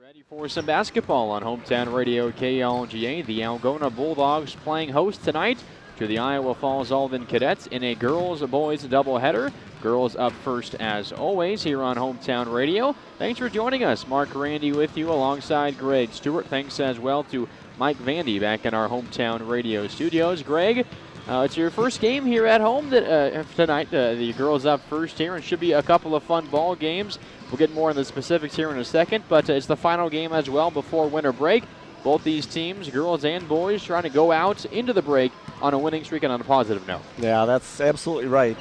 Ready for some basketball on Hometown Radio KLGA. The Algona Bulldogs playing host tonight to the Iowa Falls-Alden Cadets in a girls-boys doubleheader. Girls up first as always here on Hometown Radio. Thanks for joining us. Mark Randy with you alongside Greg Stewart. Thanks as well to Mike Vandy back in our Hometown Radio studios. Greg, it's your first game here at home tonight. The girls up first here, and should be a couple of fun ball games. We'll get more on the specifics here in a second, but it's the final game as well before winter break. Both these teams, girls and boys, trying to go out into the break on a winning streak and on a positive note. Yeah, that's absolutely right.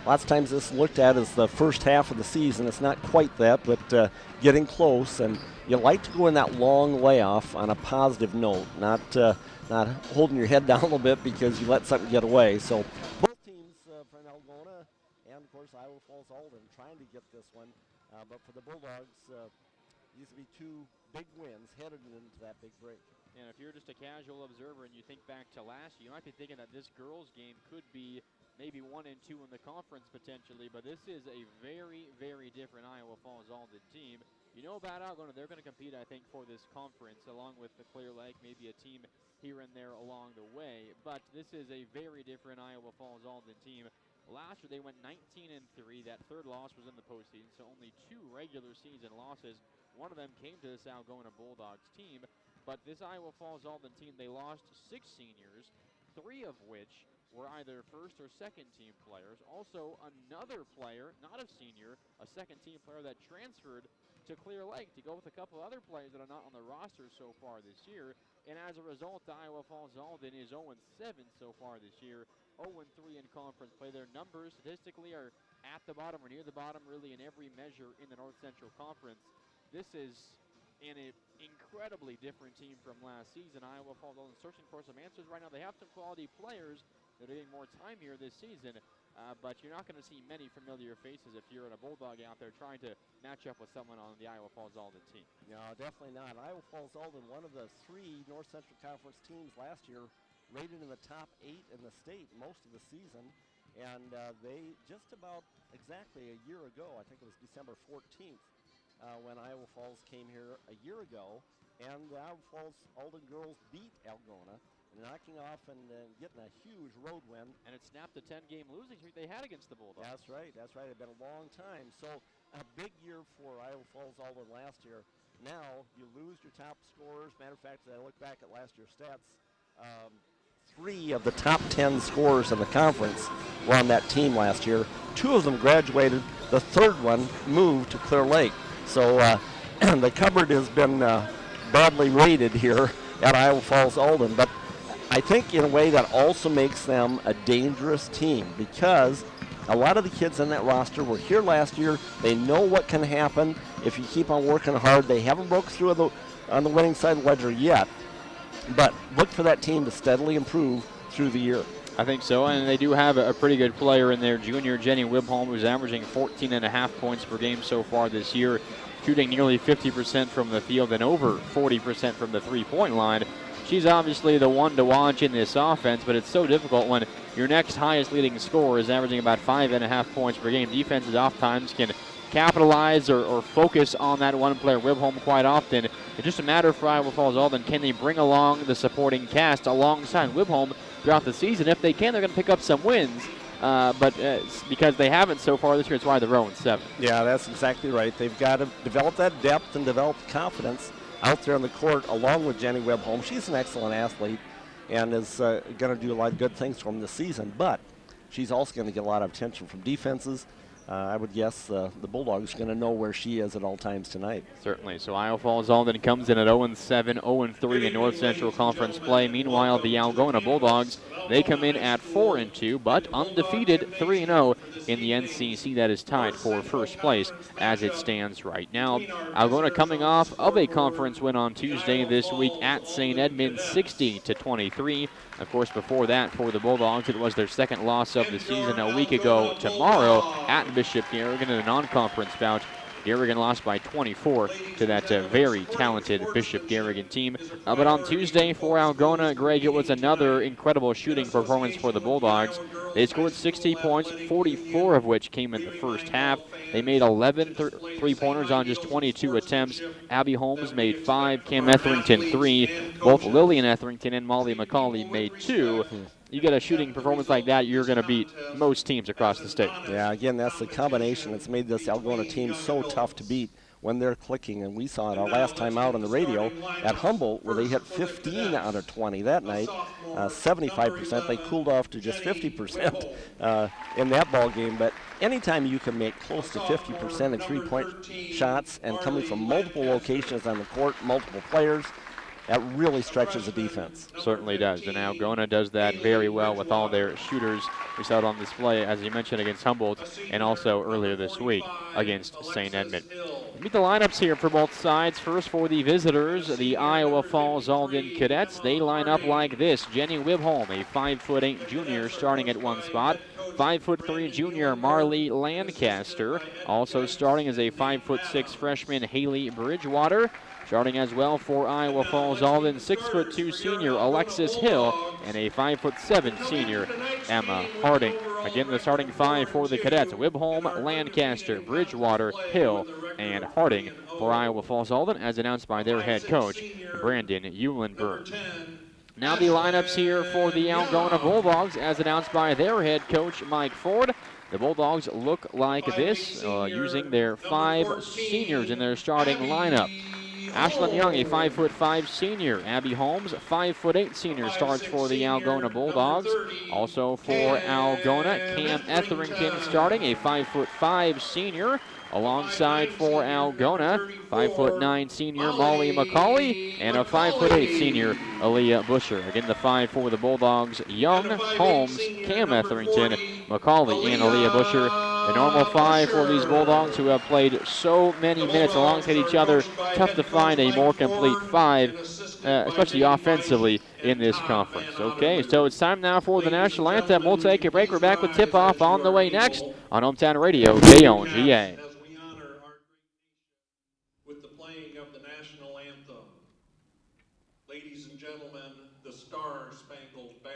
Lots of times this is looked at as the first half of the season. It's not quite that, but getting close. And you like to go in that long layoff on a positive note, not holding your head down a little bit because you let something get away. So both teams, from Algona and, of course, Iowa Falls-Alden, trying to get this one. But for the Bulldogs, these will be two big wins headed into that big break. And if you're just a casual observer and you think back to last year, you might be thinking that this girls' game could be maybe 1 and 2 in the conference potentially, but this is a very, very different Iowa Falls-Alden team. You know about Algona, they're going to compete, I think, for this conference, along with the Clear Lake, maybe a team here and there along the way. But this is a very different Iowa Falls-Alden team. Last year they went 19-3. That third loss was in the postseason, so only 2 regular season losses. One of them came to this Algona Bulldogs team. But this Iowa Falls-Alden team, they lost 6 seniors, 3 of which were either first or second team players. Also another player, not a senior, a second team player that transferred to Clear Lake to go with a couple other players that are not on the roster so far this year. And as a result, Iowa Falls-Alden is 0-7 so far this year. 0-3 in conference play. Their numbers statistically are at the bottom or near the bottom really in every measure in the North Central Conference. This is an incredibly different team from last season. Iowa Falls-Alden searching for some answers right now. They have some quality players that are getting more time here this season, but you're not going to see many familiar faces if you're a Bulldog out there trying to match up with someone on the Iowa Falls-Alden team. No, definitely not. Iowa Falls-Alden, one of the 3 North Central Conference teams last year, rated in the top 8 in the state most of the season, and they just about exactly a year ago, I think it was December 14th, when Iowa Falls came here a year ago, and the Iowa Falls-Alden girls beat Algona, knocking off and getting a huge road win. And it snapped the 10-game losing streak they had against the Bulldogs. That's right. It's been a long time. So a big year for Iowa Falls-Alden last year. Now you lose your top scorers. Matter of fact, as I look back at last year's stats, 3 of the top 10 scorers in the conference were on that team last year. 2 of them graduated. The third one moved to Clear Lake. So the cupboard has been badly rated here at Iowa Falls-Alden. But I think in a way that also makes them a dangerous team because a lot of the kids in that roster were here last year. They know what can happen if you keep on working hard. They haven't broke through on the winning side of the ledger yet. But look for that team to steadily improve through the year. I think so, and they do have a pretty good player in there, junior Jenny Wibholm, who's averaging 14.5 points per game so far this year, shooting nearly 50% from the field and over 40% from the three-point line. She's obviously the one to watch in this offense, but it's so difficult when your next highest leading scorer is averaging about 5.5 points per game. Defenses oftentimes can capitalize or focus on that one player, Wibholm, quite often. It's just a matter for Iowa Falls-Alden. Can they bring along the supporting cast alongside Wibholm throughout the season? If they can, they're going to pick up some wins. But because they haven't so far this year, it's why they're 0-7. Yeah, that's exactly right. They've got to develop that depth and develop confidence out there on the court along with Jenny Wibholm. She's an excellent athlete and is going to do a lot of good things for them this season, but she's also going to get a lot of attention from defenses. I would guess the Bulldogs are going to know where she is at all times tonight. Certainly. So Iowa Falls-Alden comes in at 0-7, 0-3 in North Central Conference play. Meanwhile, the Algona Bulldogs, they come in at 4-2, but undefeated 3-0 in the NCC. That is tied for first place as it stands right now. Algona coming off of a conference win on Tuesday this week at St. Edmunds, 60-23. Of course, before that, for the Bulldogs, it was their second loss of the season a week ago tomorrow at Bishop Garrigan in a non-conference bout Garrigan lost by 24 to that very talented Bishop Garrigan team. But on Tuesday for Algona, Greg, it was another incredible shooting performance for the Bulldogs. They scored 60 points, 44 of which came in the first half. They made 11 three-pointers on just 22 attempts. Abby Holmes made 5, Cam Etherington 3. Both Lillian Etherington and Molly McCauley made 2. You get a shooting performance like that, you're going to beat most teams across the state. Yeah, again, that's the combination that's made this Algona team so tough to beat when they're clicking. And we saw it our last time out on the radio at Humboldt, where they hit 15 out of 20 that night, 75%. They cooled off to just 50% in that ball game. But anytime you can make close to 50% in three-point shots and coming from multiple locations on the court, multiple players, that really stretches the defense. Certainly does, and Algona does that very well with all their shooters. We saw it on display, as you mentioned, against Humboldt, and also earlier this week against St. Edmund. Meet the lineups here for both sides. First for the visitors, the Iowa Falls-Alden Cadets. They line up like this. Jenny Wibholm, a 5'8" junior, starting at one spot. 5'3" junior Marley Lancaster. Also starting as a 5'6" freshman Haley Bridgewater. Starting as well for Iowa Falls-Alden, 6'2" senior Alexis Hill, and a 5'7" senior Emma Harding. Again, the starting five for the Cadets: Wibholm, Lancaster, Bridgewater, Hill, and Harding for Iowa Falls-Alden, as announced by their head coach, Brandon Eulenberg. Now the lineups here for the Algona Bulldogs, as announced by their head coach, Mike Ford. The Bulldogs look like this, using their 5 seniors in their starting lineup. Ashlyn Young, a 5'5" senior. Abby Holmes, 5'8" senior, starts for the Algona Bulldogs. Also for Algona, Cam Etherington starting, a 5'5" senior. Alongside for Algona, 5'9" senior Molly McCauley, and a 5'8" senior Aaliyah Busher. Again, the 5 for the Bulldogs: Young, Holmes, Cam Etherington, McCauley, and Aaliyah Busher. The normal 5 for these Bulldogs, who have played so many minutes alongside each other. Tough to find a more complete 5, especially offensively, in this conference. Okay, so it's time now for the national anthem. We'll take a break. We're back with tip-off on the way next on Hometown Radio, KONGA. With the playing of the national anthem. Ladies and gentlemen, the Star-Spangled Banner.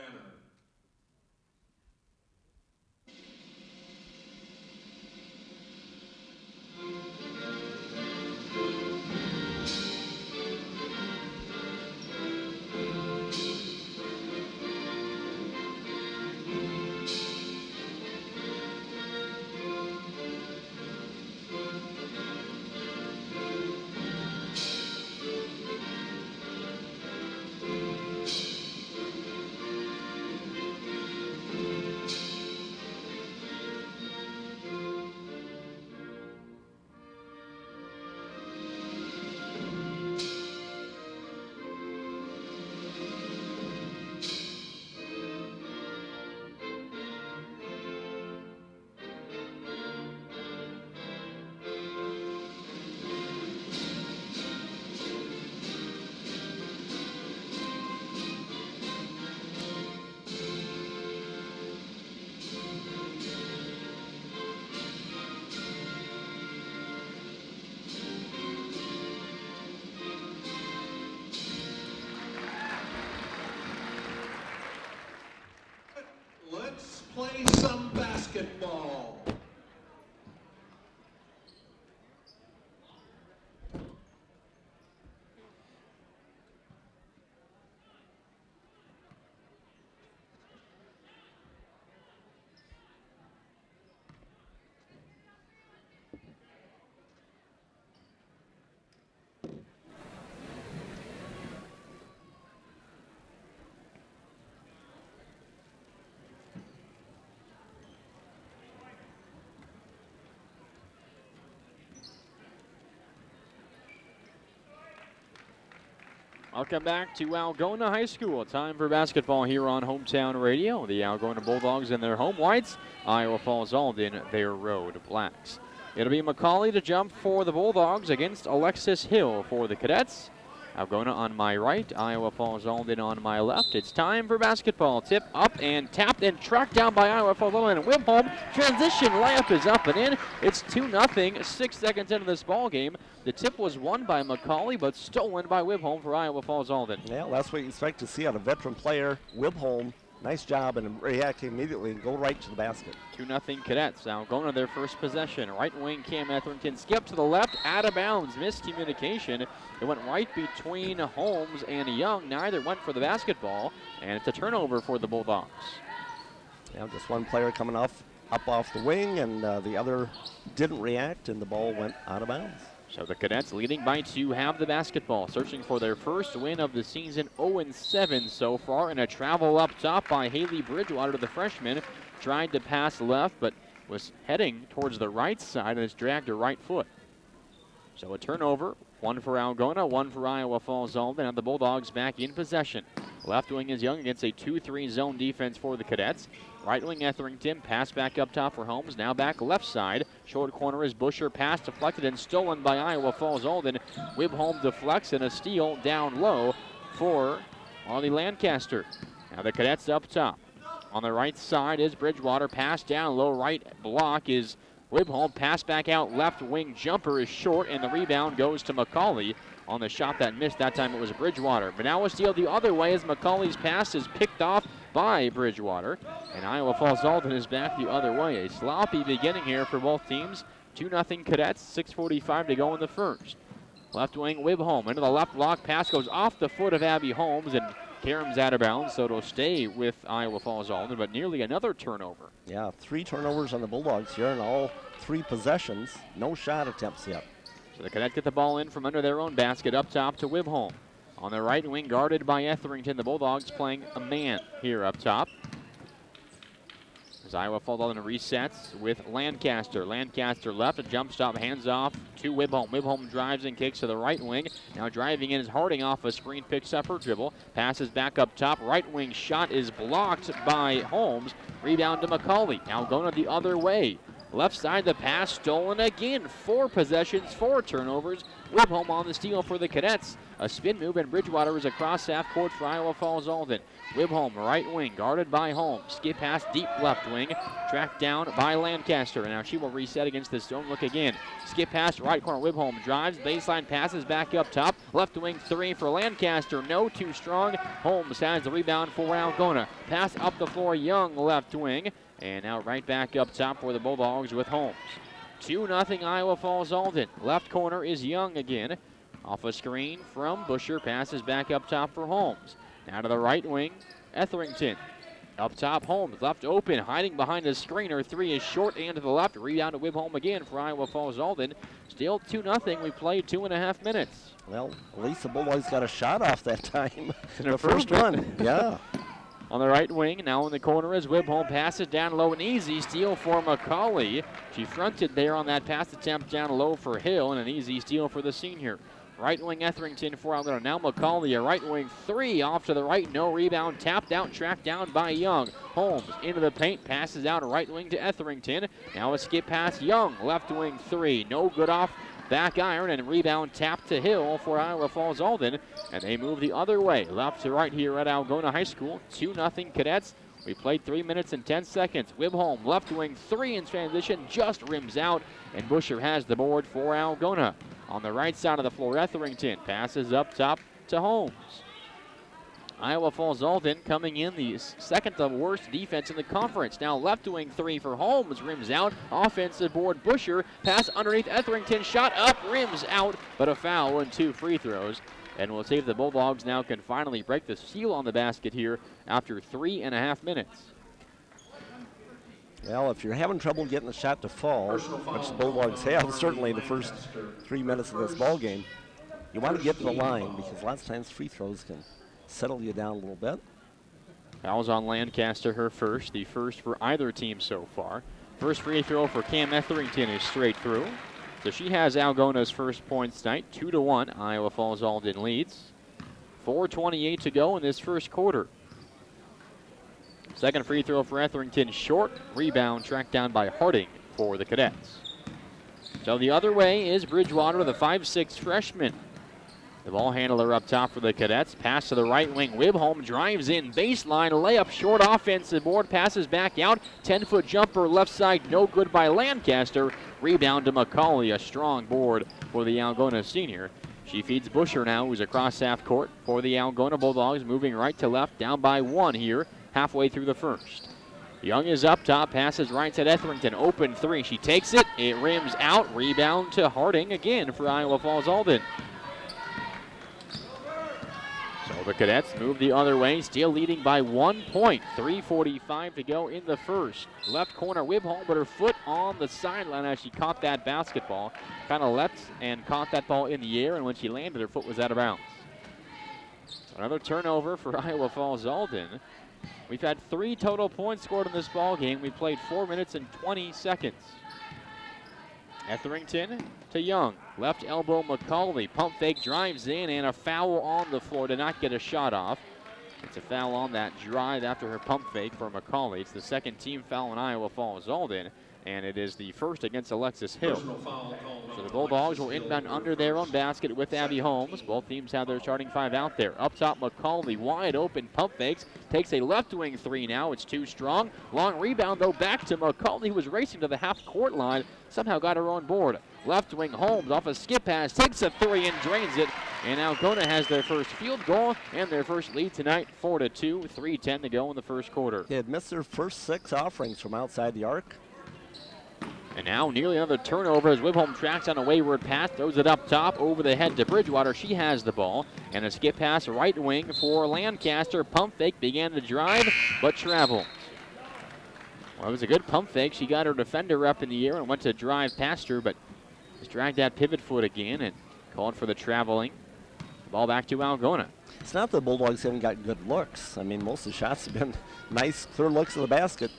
Let's play some basketball. Welcome back to Algona High School. Time for basketball here on Hometown Radio. The Algona Bulldogs in their home whites, Iowa Falls-Alden their road blacks. It'll be McCauley to jump for the Bulldogs against Alexis Hill for the Cadets. Algona on my right, Iowa Falls-Alden on my left. It's time for basketball. Tip up and tapped and tracked down by Iowa Falls-Alden. Wibholm, transition layup is up and in. It's 2-0, 6 seconds into this ball game. The tip was won by McCauley, but stolen by Wibholm for Iowa Falls-Alden. Yeah, that's what you expect to see out of a veteran player. Wibholm, nice job and react immediately and go right to the basket. 2-0 Cadets. Algona their first possession. Right wing Cam Etherington skip to the left, out of bounds, miscommunication. It went right between Holmes and Young. Neither went for the basketball, and it's a turnover for the Bulldogs. Yeah, just one player coming up off the wing, and the other didn't react, and the ball went out of bounds. So the Cadets leading by 2 have the basketball, searching for their first win of the season, 0-7 so far, and a travel up top by Haley Bridgewater, the freshman. Tried to pass left, but was heading towards the right side and has dragged her right foot. So a turnover, 1 for Algona, 1 for Iowa Falls-Alden, and the Bulldogs back in possession. Left wing is Young against a 2-3 zone defense for the Cadets. Right wing Etherington, pass back up top for Holmes, now back left side. Short corner is Busher, pass deflected and stolen by Iowa Falls-Alden. Wibholm deflects and a steal down low for Marley Lancaster. Now the Cadets up top. On the right side is Bridgewater, pass down low, right block is Wibholm, pass back out, left wing jumper is short, and the rebound goes to McCauley on the shot that missed. That time it was Bridgewater. But now a steal the other way as McCauley's pass is picked off by Bridgewater. And Iowa Falls-Alden is back the other way. A sloppy beginning here for both teams. 2-0 Cadets, 6:45 to go in the first. Left wing Wibholm into the left block. Pass goes off the foot of Abby Holmes, and Karam's out of bounds, so it'll stay with Iowa Falls-Alden, but nearly another turnover. Yeah, 3 turnovers on the Bulldogs here in all 3 possessions. No shot attempts yet. So the Cadets get the ball in from under their own basket up top to Wibholm. On the right wing, guarded by Etherington, the Bulldogs playing a man here up top. As Iowa Falls-Alden resets with Lancaster. Lancaster left, a jump stop, hands off to Wibholm. Wibholm drives and kicks to the right wing. Now driving in is Harding off a screen, picks up her dribble, passes back up top. Right wing shot is blocked by Holmes. Rebound to McCauley. Algona the other way. Left side, the pass stolen again. 4 possessions, 4 turnovers. Wibholm on the steal for the Cadets. A spin move, and Bridgewater is across half court for Iowa Falls-Alden. Wibholm, right wing, guarded by Holmes. Skip pass deep left wing, tracked down by Lancaster. And now she will reset against this zone look again. Skip pass right corner, Wibholm drives, baseline passes back up top. Left wing 3 for Lancaster, no, too strong. Holmes has the rebound for Algona. Pass up the floor, Young left wing. And now right back up top for the Bulldogs with Holmes. 2-0 Iowa Falls-Alden. Left corner is Young again. Off a screen from Busher, passes back up top for Holmes. Now to the right wing, Etherington. Up top, Holmes left open, hiding behind the screener. 3 is short and to the left. Rebound to Wibholm again for Iowa Falls-Alden. Still 2-0. We played 2.5 minutes. Well, at least the Bulldogs got a shot off that time. The first one, yeah. On the right wing, now in the corner is Wibholm. Passes down low, an easy steal for McCauley. She fronted there on that pass attempt down low for Hill, and an easy steal for the senior. Right wing Etherington for Algona. Now McCauley, a right wing 3 off to the right. No rebound. Tapped out, tracked down by Young. Holmes into the paint. Passes out right wing to Etherington. Now a skip pass. Young, left wing 3. No good off back iron, and rebound tapped to Hill for Iowa Falls-Alden. And they move the other way. Left to right here at Algona High School. 2-0 Cadets. We played 3 minutes and 10 seconds. Wibholm, left wing 3 in transition. Just rims out, and Busher has the board for Algona. On the right side of the floor, Etherington passes up top to Holmes. Iowa Falls-Alden coming in the second to worst defense in the conference. Now left wing 3 for Holmes, rims out. Offensive board, Busher, pass underneath Etherington, shot up, rims out, but a foul and 2 free throws. And we'll see if the Bulldogs now can finally break the seal on the basket here after 3.5 minutes. Well, if you're having trouble getting the shot to fall, which the Bulldogs have certainly the first 3 minutes of this ball game, you want to get to the line because lots of times free throws can settle you down a little bit. Fouls on Lancaster, her first, the first for either team so far. First free throw for Cam Etherington is straight through. So she has Algona's first points tonight, 2-1. Iowa Falls-Alden leads. 4:28 to go in this first quarter. Second free throw for Etherington, short. Rebound tracked down by Harding for the Cadets. So the other way is Bridgewater, the 5'6" freshman. The ball handler up top for the Cadets. Pass to the right wing. Wibholm drives in. Baseline layup. Short offensive board. Passes back out. 10-foot jumper left side. No good by Lancaster. Rebound to McCauley. A strong board for the Algona senior. She feeds Busher now, who's across half court for the Algona Bulldogs. Moving right to left. Down by 1 here. Halfway through the first. Young is up top. Passes right to Etherington. Open 3. She takes it. It rims out. Rebound to Harding again for Iowa Falls-Alden. So the Cadets move the other way, still leading by 1 point. 3:45 to go in the first. Left corner Wibholm, but her foot on the sideline as she caught that basketball. Kind of leapt and caught that ball in the air, and when she landed, her foot was out of bounds. Another turnover for Iowa Falls-Alden. We've had 3 total points scored in this ball game. We played 4 minutes and 20 seconds. Etherington to Young. Left elbow McCauley. Pump fake, drives in, and a foul on the floor. Did not get a shot off. It's a foul on that drive after her pump fake for McCauley. It's the second team foul on Iowa Falls-Alden, and it is the first against Alexis Hill. So the Bulldogs will inbound under their own basket with Abby Holmes. Both teams have their starting 5 out there. Up top, McCauley, wide open, pump fakes. Takes a left wing 3 now. It's too strong. Long rebound, though, back to McCauley, who was racing to the half-court line. Somehow got her on board. Left wing Holmes off a skip pass. Takes a 3 and drains it. And Algona has their first field goal and their first lead tonight, 4-2. 3:10 to go in the first quarter. They had missed their first 6 offerings from outside the arc. And now nearly another turnover as Wibholm tracks on a wayward pass, throws it up top over the head to Bridgewater. She has the ball. And a skip pass right wing for Lancaster. Pump fake, began to drive, but traveled. Well, it was a good pump fake. She got her defender up in the air and went to drive past her, but just dragged that pivot foot again and called for the traveling. Ball back to Algona. It's not the Bulldogs haven't got good looks. I mean, most of the shots have been nice, clear looks of the basket.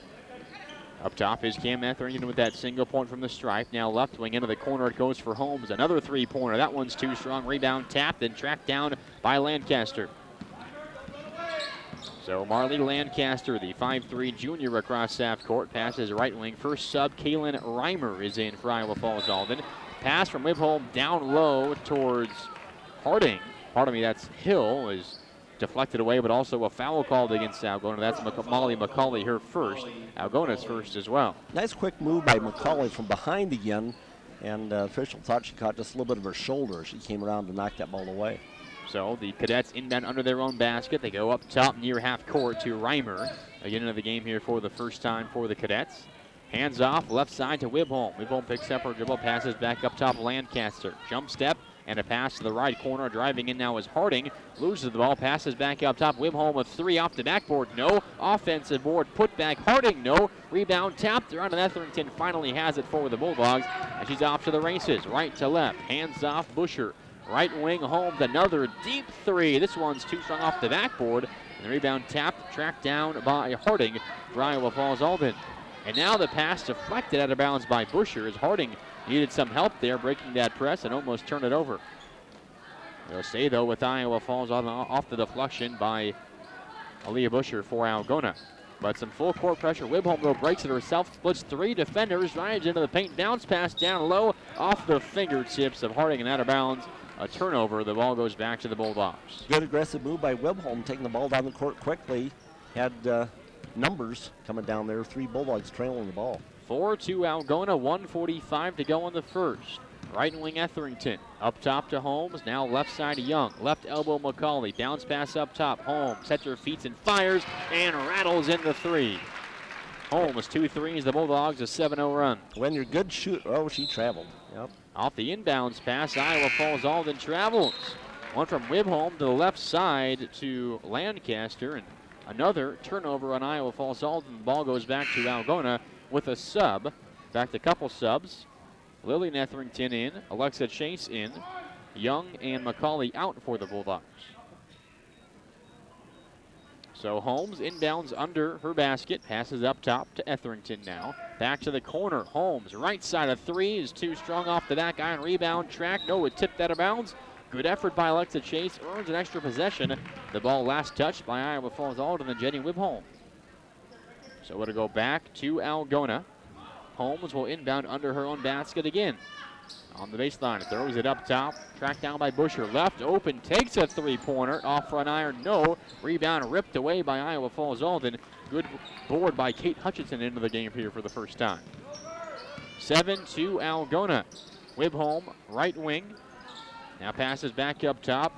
Up top is Cam Etherington with that single point from the stripe. Now left wing into the corner. It goes for Holmes. Another 3-pointer. That one's too strong. Rebound tapped and tracked down by Lancaster. So Marley Lancaster, the 5'3 junior across half court, passes right wing. First sub, Kaylin Reimer is in for Iowa Falls-Alden. Pass from Wibholm down low towards Harding. Pardon me, that's Hill, is deflected away, but also a foul called against Algona. That's Molly McCauley, her first. Algona's first as well. Nice quick move by McCauley from behind again, and official thought she caught just a little bit of her shoulder. She came around to knock that ball away. So the Cadets inbound under their own basket. They go up top near half court to Reimer. Again into the game here for the first time for the Cadets. Hands off, left side to Wibholm. Wibholm picks up her dribble, passes back up top Lancaster. Jump step and a pass to the right corner. Driving in now is Harding. Loses the ball, passes back up top. Wibholm with 3 off the backboard. No. Offensive board, put back. Harding, no. Rebound tapped around, and Etherington finally has it for the Bulldogs. And she's off to the races, right to left. Hands off, Busher. Right wing, Holmes, another deep 3. This one's too strong off the backboard. And the rebound tapped, tracked down by Harding for Iowa Falls-Alden. And now the pass deflected out of bounds by Busher as Harding needed some help there, breaking that press and almost turned it over. They'll stay, though, with Iowa Falls-Alden off the deflection by Aaliyah Busher for Algona. But some full court pressure. Wibholm, though, breaks it herself, splits 3 defenders, drives into the paint, bounce pass down low, off the fingertips of Harding and out of bounds. A turnover. The ball goes back to the Bulldogs. Good aggressive move by Wibholm, taking the ball down the court quickly. Had numbers coming down there. 3 Bulldogs trailing the ball. 4-2 Algona, 1:45 to go in the first. Right wing Etherington. Up top to Holmes. Now left side to Young. Left elbow McCauley. Bounce pass up top. Holmes sets her feet and fires and rattles in the 3. Holmes 2 threes. The Bulldogs a 7-0 run. When you're good shoot. Oh, she traveled. Yep. Off the inbounds pass, Iowa Falls-Alden travels. One from Wibholm to the left side to Lancaster, and another turnover on Iowa Falls-Alden. The ball goes back to Algona with a sub. In fact, a couple subs. Lillian Etherington in, Alexa Chase in, Young and McCauley out for the Bulldogs. So Holmes inbounds under her basket, passes up top to Etherington now. Back to the corner, Holmes, right side of 3 is too strong off the back iron, rebound track, no, it tipped out of bounds. Good effort by Alexa Chase, earns an extra possession. The ball last touched by Iowa Falls-Alden and Jenny Wibholm. So it'll go back to Algona. Holmes will inbound under her own basket again. On the baseline, throws it up top, tracked down by Busher. Left open, takes a three-pointer, off front iron, no. Rebound ripped away by Iowa Falls-Alden. Good board by Kate Hutchinson into the game here for the first time. 7-2 Algona. Wibholm, right wing. Now passes back up top.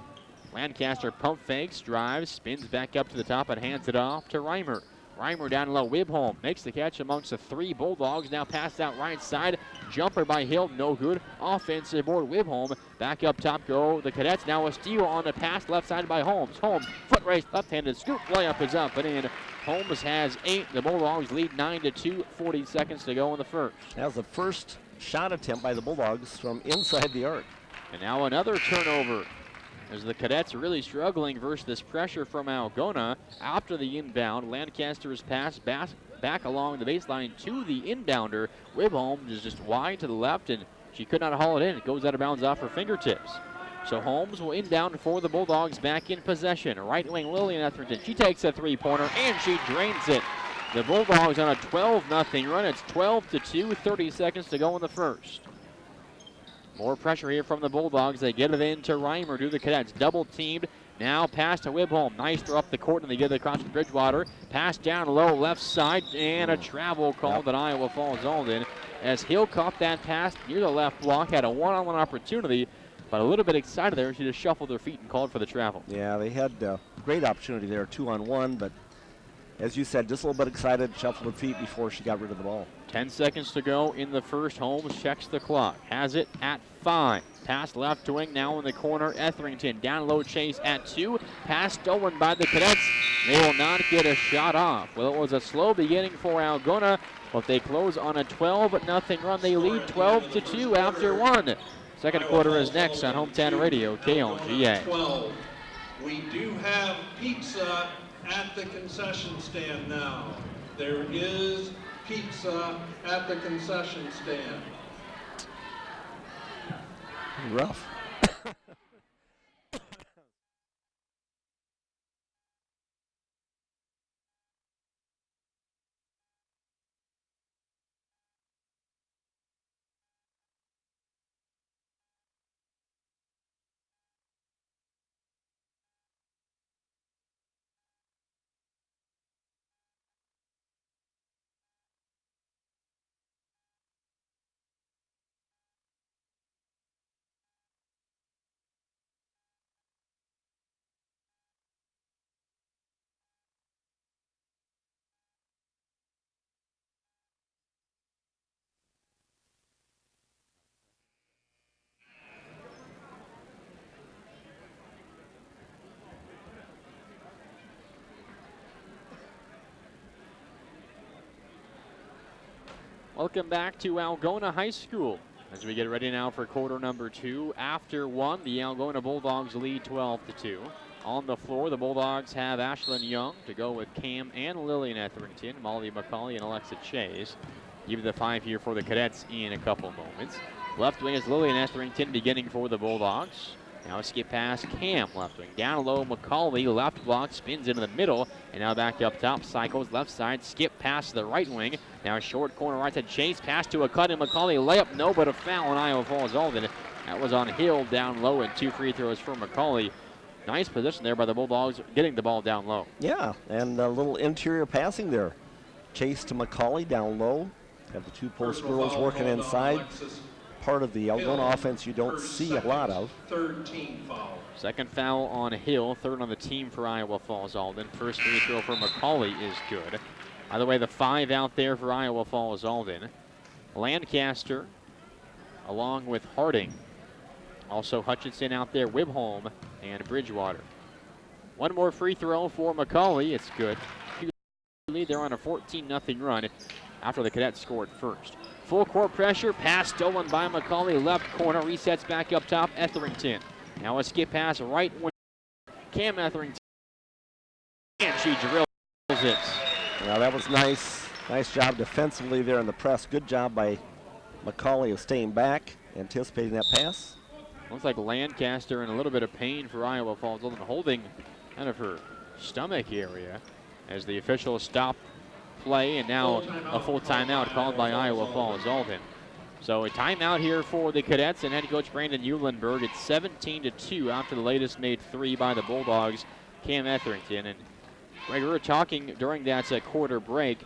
Lancaster pump fakes, drives, spins back up to the top and hands it off to Reimer. Reimer down low. Wibholm makes the catch amongst the three Bulldogs. Now passed out right side. Jumper by Hill, no good. Offensive board, Wibholm. Back up top go the Cadets. Now a steal on the pass left side by Holmes. Holmes, foot race, left-handed scoop. Layup is up and in. Holmes has 8. The Bulldogs lead 9-2. 40 seconds to go in the first. That was the first shot attempt by the Bulldogs from inside the arc. And now another turnover, as the Cadets are really struggling versus this pressure from Algona. After the inbound, Lancaster's pass back along the baseline to the inbounder. Wibholm is just wide to the left, and she could not haul it in. It goes out of bounds off her fingertips. So Holmes will inbound for the Bulldogs, back in possession. Right wing Lillian Etherington. She takes a three-pointer, and she drains it. The Bulldogs on a 12-0 run. It's 12-2, 30 seconds to go in the first. More pressure here from the Bulldogs. They get it into Reimer. Do the Cadets double teamed. Now pass to Wibholm. Nice throw up the court, and they get it across to Bridgewater. Pass down low left side, and a travel called at Iowa Falls-Alden. As Hill caught that pass near the left block, had a one-on-one opportunity, but a little bit excited there. She just shuffled her feet and called for the travel. Yeah, they had a great opportunity there, 2-on-1, but as you said, just a little bit excited, shuffled her feet before she got rid of the ball. 10 seconds to go in the first. Holmes checks the clock. Has it at 5. Pass left wing, now in the corner. Etherington down low chase at 2. Pass stolen by the Cadets. They will not get a shot off. Well, it was a slow beginning for Algona, but they close on a 12-0 run. They lead 12-2 after 1. Second quarter is next on Hometown Radio, KLGA. 12. We do have pizza at the concession stand now. There is pizza at the concession stand. Rough. Welcome back to Algona High School as we get ready now for quarter number 2. After 1, the Algona Bulldogs lead 12-2. On the floor, the Bulldogs have Ashlyn Young to go with Cam and Lillian Etherington, Molly McCauley, and Alexa Chase. Give you the 5 here for the Cadets in a couple moments. Left wing is Lillian Etherington beginning for the Bulldogs. Now a skip pass, Cam left wing. Down low, McCauley, left block, spins into the middle, and now back up top, cycles left side, skip pass to the right wing. Now a short corner right to Chase, pass to a cut, and McCauley layup, no, but a foul on Iowa Falls-Alden. That was on Hill down low, and 2 free throws for McCauley. Nice position there by the Bulldogs, getting the ball down low. Yeah, and a little interior passing there. Chase to McCauley down low. Have the 2 post girls working inside. Part of the Algona offense you don't see a lot of. 13 foul. Second foul on Hill, 3rd on the team for Iowa Falls-Alden. First free throw for McCauley is good. By the way, the 5 out there for Iowa Falls-Alden. Lancaster, along with Harding. Also Hutchinson out there, Wibholm, and Bridgewater. One more free throw for McCauley. It's good. They're on a 14-0 run after the Cadets scored first. Full court pressure, pass stolen by McCauley, left corner, resets back up top, Etherington. Now a skip pass right wing, Cam Etherington, and she drills it. Now that was nice. Nice job defensively there in the press. Good job by McCauley of staying back, anticipating that pass. Looks like Lancaster in a little bit of pain for Iowa Falls-Alden, holding kind of her stomach area as the officials stop play, and now a full timeout called by Iowa Falls-Alden. So a timeout here for the Cadets and head coach Brandon Eulenberg. It's 17-2 after the latest made 3 by the Bulldogs, Cam Etherington. And Greg, we were talking during that quarter break.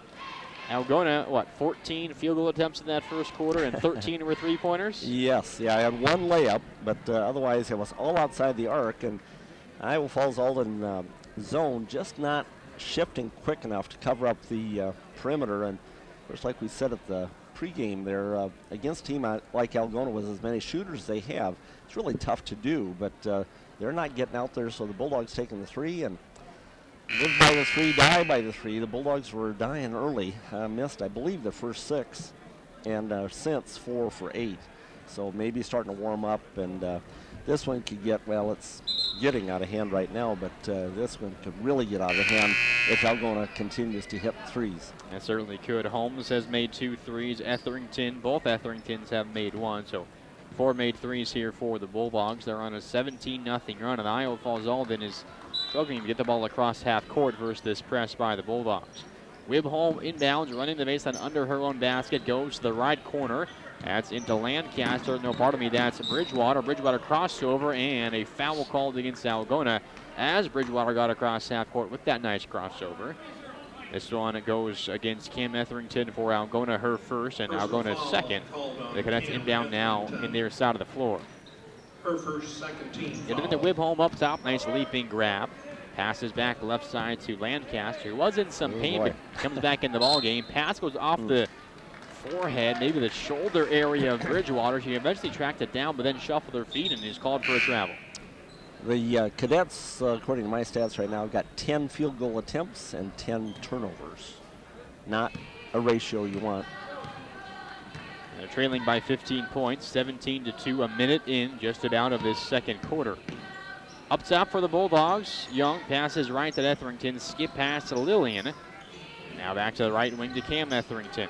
Algona, 14 field goal attempts in that first quarter and 13 were three-pointers? Yes, I had one layup, but otherwise it was all outside the arc. And Iowa Falls-Alden zone just not shifting quick enough to cover up the perimeter. And just like we said at the pregame there, against a team like Algona with as many shooters as they have, it's really tough to do. But they're not getting out there, so the Bulldogs taking the 3 and live by the 3, die by the 3. The Bulldogs were dying early, missed, I believe, the first 6, and since 4 for 8. So maybe starting to warm up, and this one could get, well, it's getting out of hand right now, but this one could really get out of hand if Algona continues to hit threes. That certainly could. Holmes has made 2 threes. Etherington, both Etheringtons have made 1, so 4 made threes here for the Bulldogs. They're on a 17-0 run, and Iowa Falls-Alden is struggling to get the ball across half court versus this press by the Bulldogs. Wibholm inbounds, running the baseline under her own basket, goes to the right corner. That's into Lancaster. No, pardon me, that's Bridgewater. Bridgewater crossover, and a foul called against Algona as Bridgewater got across half court with that nice crossover. This one goes against Cam Etherington for Algona, her first, and Algona's second. The Cadets inbound now in their side of the floor. Her first, second team. Into the Wibholm up top, nice leaping grab. Passes back left side to Lancaster. Was in some pain, but comes back in the ball game. Pass goes off the forehead, maybe the shoulder area of Bridgewater. She eventually tracked it down, but then shuffled her feet and is called for a travel. The Cadets, according to my stats right now, got 10 field goal attempts and 10 turnovers. Not a ratio you want. They're trailing by 15 points, 17-2, a minute in just about of this second quarter. Up top for the Bulldogs, Young passes right to Etherington, skip pass to Lillian. Now back to the right wing to Cam Etherington.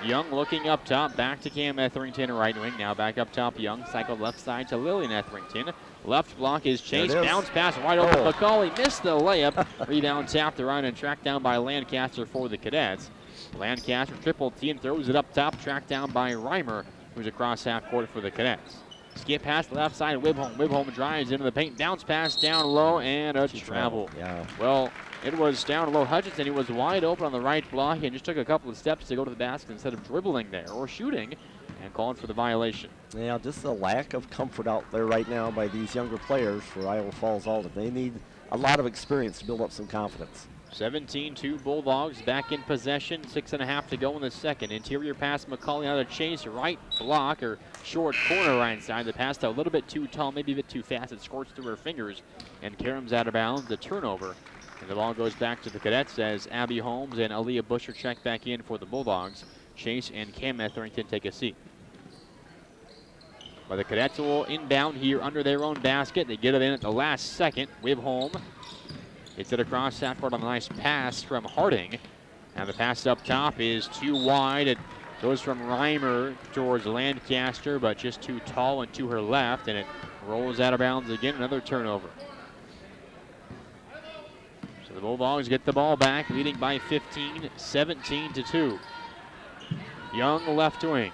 Young looking up top, back to Cam Etherington, right wing. Now back up top, Young cycled left side to Lillian Etherington. Left block is chased, bounce pass wide open. McCauley missed the layup. Rebound tapped around and tracked down by Lancaster for the Cadets. Lancaster triple team, throws it up top, tracked down by Reimer, who's across half court for the Cadets. Skip pass left side, Wibholm. Wibholm drives into the paint, bounce pass down low, and a travel. Yeah. Well, it was down low. Hutchinson, he was wide open on the right block and just took a couple of steps to go to the basket instead of dribbling there or shooting, and called for the violation. Yeah, just a lack of comfort out there right now by these younger players for Iowa Falls-Alden. They need a lot of experience to build up some confidence. 17-2 Bulldogs back in possession. 6.5 to go in the second. Interior pass, McCauley on a chase, right block or short corner right side. The pass a little bit too tall, maybe a bit too fast. It squirts through her fingers, and Karam's out of bounds. The turnover, and the ball goes back to the Cadets as Abby Holmes and Aaliyah Busher check back in for the Bulldogs. Chase and Cam Etherington take a seat. But the Cadets will inbound here under their own basket. They get it in at the last second. Wibholm gets it across half court on a nice pass from Harding. And the pass up top is too wide. It goes from Reimer towards Lancaster, but just too tall and to her left, and it rolls out of bounds again. Another turnover. So the Bulldogs get the ball back, leading by 15, 17-2. Young left wing.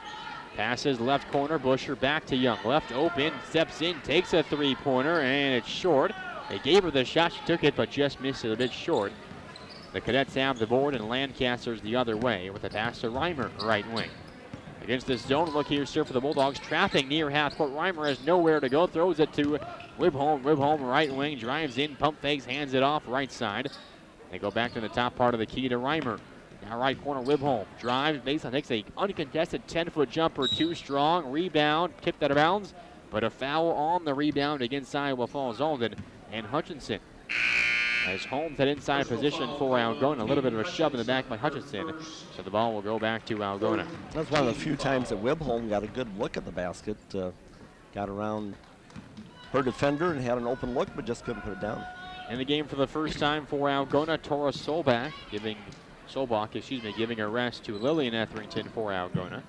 Passes left corner, Busher back to Young. Left open, steps in, takes a three-pointer, and it's short. They gave her the shot, she took it, but just missed it a bit short. The Cadets have the board, and Lancaster's the other way with a pass to Reimer, right wing. Against this zone look here, sir, for the Bulldogs. Trapping near half court. Reimer has nowhere to go, throws it to Wibholm. Wibholm, right wing, drives in, pump fakes, hands it off, right side. They go back to the top part of the key to Reimer. Now right corner, Wibholm drives, baseline, takes a uncontested 10-foot jumper, too strong. Rebound, tipped out of bounds, but a foul on the rebound against Iowa Falls-Alden. And Hutchinson, as Holmes had inside position for Algona, a little bit of a shove in the back by Hutchinson, so the ball will go back to Algona. That's one of the few times that Wibholm got a good look at the basket, got around her defender and had an open look, but just couldn't put it down. In the game for the first time for Algona, Tora Solbach giving a rest to Lillian Etherington for Algona.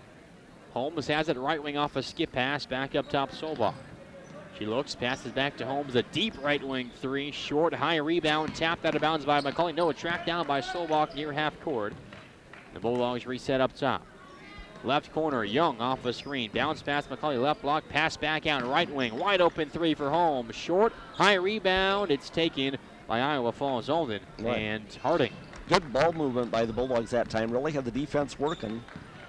Holmes has it right wing off a skip pass, back up top Solbach. She looks, passes back to Holmes, a deep right wing three, short, high rebound, tapped out of bounds by McCauley. No, a track down by Solbach near half court. The Bulldogs reset up top. Left corner, Young off the screen. Bounce pass, McCauley left block. Pass back out right wing. Wide open three for Holmes. Short, high rebound. It's taken by Iowa Falls-Alden and Harding. Good ball movement by the Bulldogs that time. Really had the defense working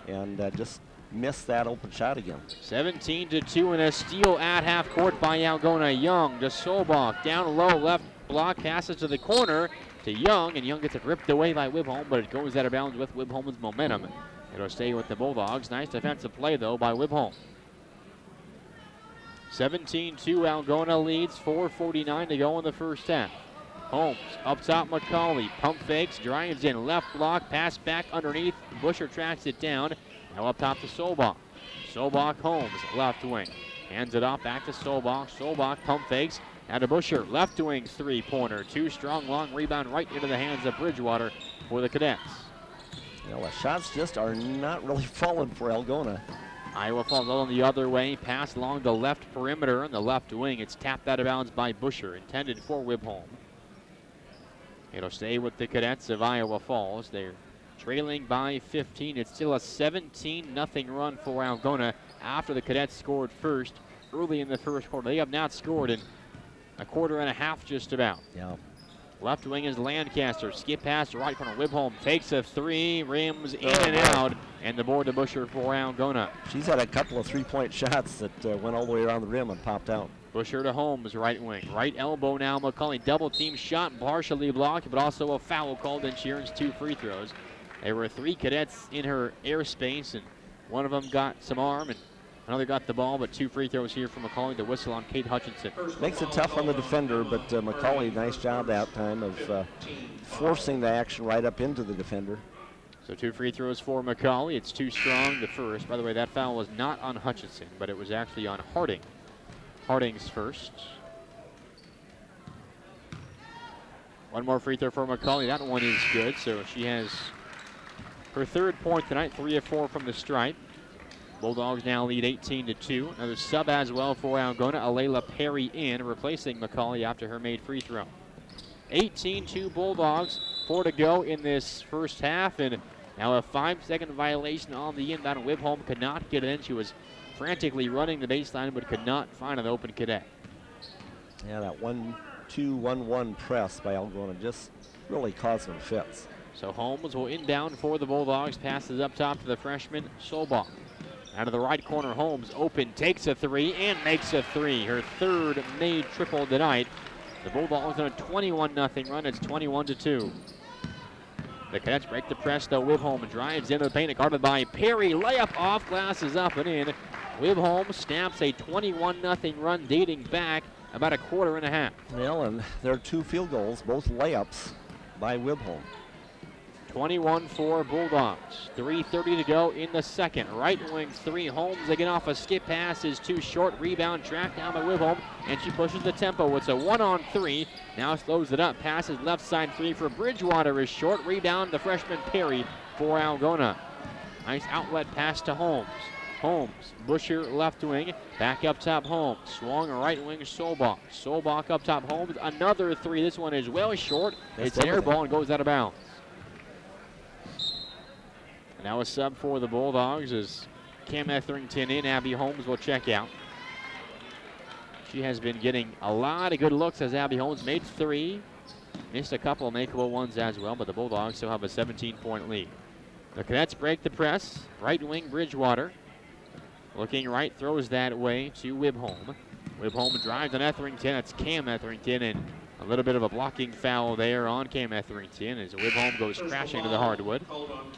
and just missed that open shot again. 17-2 and a steal at half court by Algona. Young to Solbach. Down low, left block. Passes to the corner to Young, and Young gets it ripped away by Wibholm, but it goes out of bounds with Wibholm's momentum. It'll stay with the Bulldogs. Nice defensive play, though, by Wibholm. 17-2, Algona leads. 4:49 to go in the first half. Holmes up top, McCauley. Pump fakes, drives in, left block, pass back underneath. Busher tracks it down. Now up top to Solbach. Solbach, Holmes, left wing. Hands it off, back to Solbach. Solbach pump fakes. Now to Busher, left wing three-pointer. Too strong, long rebound right into the hands of Bridgewater for the Cadets. You know, the shots just are not really falling for Algona. Iowa Falls on the other way. Pass along the left perimeter on the left wing. It's tapped out of bounds by Busher, intended for Wibholm. It'll stay with the Cadets of Iowa Falls. They're trailing by 15. It's still a 17-0 run for Algona after the Cadets scored first early in the first quarter. They have not scored in a quarter and a half just about. Yeah. Left wing is Lancaster. Skip pass to right corner. Wibholm takes a three, rims in and out, and the board to Busher for Algona. She's had a couple of three-point shots that went all the way around the rim and popped out. Busher to Holmes, right wing. Right elbow now, McCauley. Double team shot, partially blocked, but also a foul called, and she earns 2 free throws. There were 3 Cadets in her airspace, and one of them got some arm, and another got the ball, but 2 free throws here from McCauley to whistle on Kate Hutchinson. Makes it tough on the defender, but McCauley, nice job that time of forcing the action right up into the defender. So 2 free throws for McCauley. It's too strong, the first. By the way, that foul was not on Hutchinson, but it was actually on Harding. Harding's first. One more free throw for McCauley. That one is good, so she has her 3rd point tonight, 3 of 4 from the stripe. Bulldogs now lead 18-2. Another sub as well for Algona. Alayla Perry in, replacing McCauley after her made free throw. 18-2 Bulldogs. 4 to go in this first half, and now a 5-second violation on the inbound. Wibholm could not get it in. She was frantically running the baseline, but could not find an open cadet. Yeah, that 1-2-1-1 press by Algona just really caused them fits. So Holmes will inbound for the Bulldogs. Passes up top to the freshman, Solbach. Out of the right corner, Holmes open, takes a 3, and makes a 3. Her 3rd made triple tonight. The Bulldogs on a 21-0 run. It's 21-2. The Cadets break the press, though. Wibholm drives into the paint, guarded by Perry. Layup off, glass is up and in. Wibholm snaps a 21-0 run dating back about a quarter and a half. Well, and there are 2 field goals, both layups by Wibholm. 21-4 Bulldogs. 3:30 to go in the second. Right wing 3. Holmes again off a skip pass is too short. Rebound tracked down by Wibholm, and she pushes the tempo. It's a 1-on-3. Now slows it up. Passes left side 3 for Bridgewater is short. Rebound the freshman Perry for Algona. Nice outlet pass to Holmes. Holmes, Busher left wing, back up top Holmes. Swung right wing Solbach. Solbach up top Holmes. Another 3. This one is well short. It's an air ball and goes out of bounds. Now a sub for the Bulldogs as Cam Etherington in. Abby Holmes will check out. She has been getting a lot of good looks as Abby Holmes made 3. Missed a couple of makeable ones as well, but the Bulldogs still have a 17-point lead. The Cadets break the press. Right wing Bridgewater. Looking right, throws that way to Wibholm. Wibholm drives on Etherington. It's Cam Etherington, and a little bit of a blocking foul there on Cam Etherington as Wibholm goes crashing to the hardwood.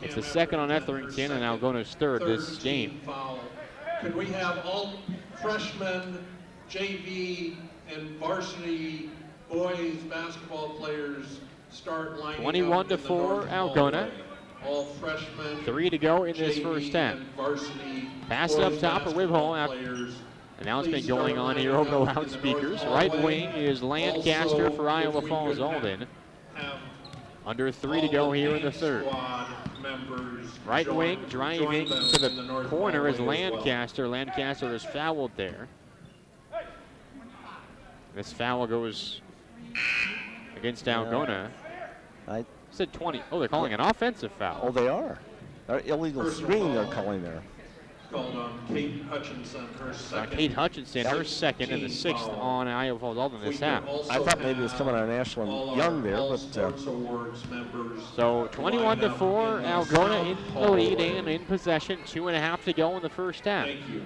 It's the 2nd on Etherington, and Algona's 3rd this game. Foul. Could we have all freshmen, JV, and varsity boys basketball players start lining up? 21-4 Algona. All freshmen, 3 to go in this JV, first half. and varsity Pass up boys top for basketball Wibholm. players. And now it's been going on here over the loudspeakers. Right wing is Lancaster for Iowa Falls-Alden. Under 3 to go here in the 3rd. Right wing driving to the corner is Lancaster. Lancaster is fouled there. This foul goes against Algona. I said 20. Oh, they're calling an offensive foul. Oh, they are. Illegal Personal screen they're foul. calling there. Called on Kate Hutchinson, her second. Kate Hutchinson, her second and the team sixth foul. on Iowa Falls-Alden this We can half. also I thought maybe it was coming on have Ashland all Young our there, All but Sports Awards members So 21-4, line up Algona in the lead hallway. and in possession. 2.5 to go in the first half. Thank you.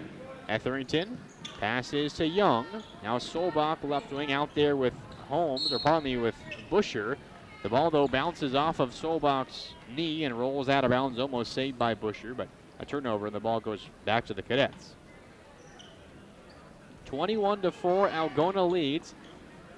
Etherington passes to Young. Now Solbach left wing out there with Holmes, or pardon me, with Busher. The ball, though, bounces off of Solbach's knee and rolls out of bounds, almost saved by Busher, but a turnover, and the ball goes back to the Cadets. 21-4, Algona leads.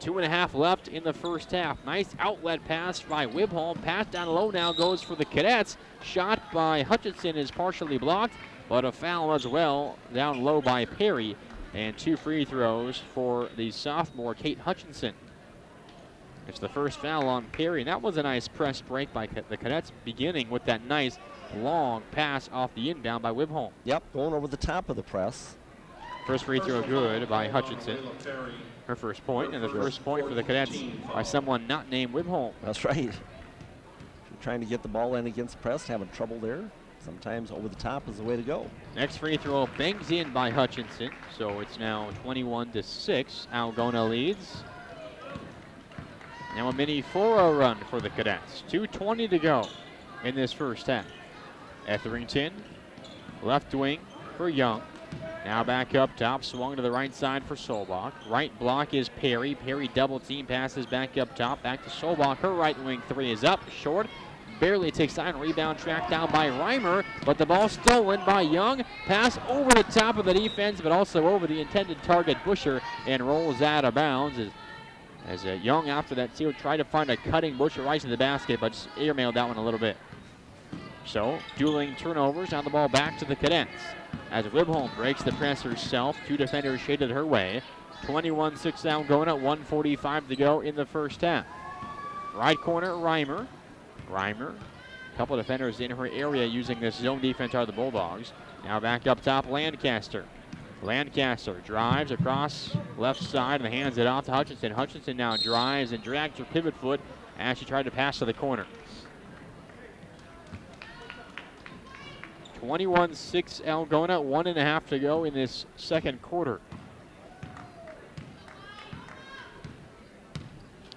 2.5 left in the first half. Nice outlet pass by Wibholm. Pass down low now goes for the Cadets. Shot by Hutchinson is partially blocked, but a foul as well down low by Perry. And 2 free throws for the sophomore, Kate Hutchinson. It's the first foul on Perry, and that was a nice press break by the Cadets, beginning with that nice long pass off the inbound by Wibholm. Yep, going over the top of the press. First free throw good by Hutchinson. Perry. Her first point, and the first point for the Cadets by someone not named Wibholm. That's right. If you're trying to get the ball in against press, having trouble there, sometimes over the top is the way to go. Next free throw bangs in by Hutchinson, so it's now 21-6. Algona leads. Now a mini 4-0 run for the Cadets. 2:20 to go in this first half. Etherington, left wing for Young. Now back up top, swung to the right side for Solbach. Right block is Perry. Perry double team passes back up top, back to Solbach. Her right wing three is up, short. Barely takes time, rebound tracked down by Reimer, but the ball stolen by Young. Pass over the top of the defense, but also over the intended target, Busher, and rolls out of bounds. As Young, after that steal, tried to find a cutting Busher right to the basket, but just airmailed that one a little bit. So, dueling turnovers, now the ball back to the Cadets. As Wibholm breaks the press herself, 2 defenders shaded her way. 21-6 Algona, 1:45 to go in the first half. Right corner, Reimer. Reimer, a couple of defenders in her area using this zone defense are the Bulldogs. Now back up top, Lancaster. Lancaster drives across left side and hands it off to Hutchinson. Hutchinson now drives and drags her pivot foot as she tried to pass to the corner. 21-6 Algona, 1.5 to go in this second quarter.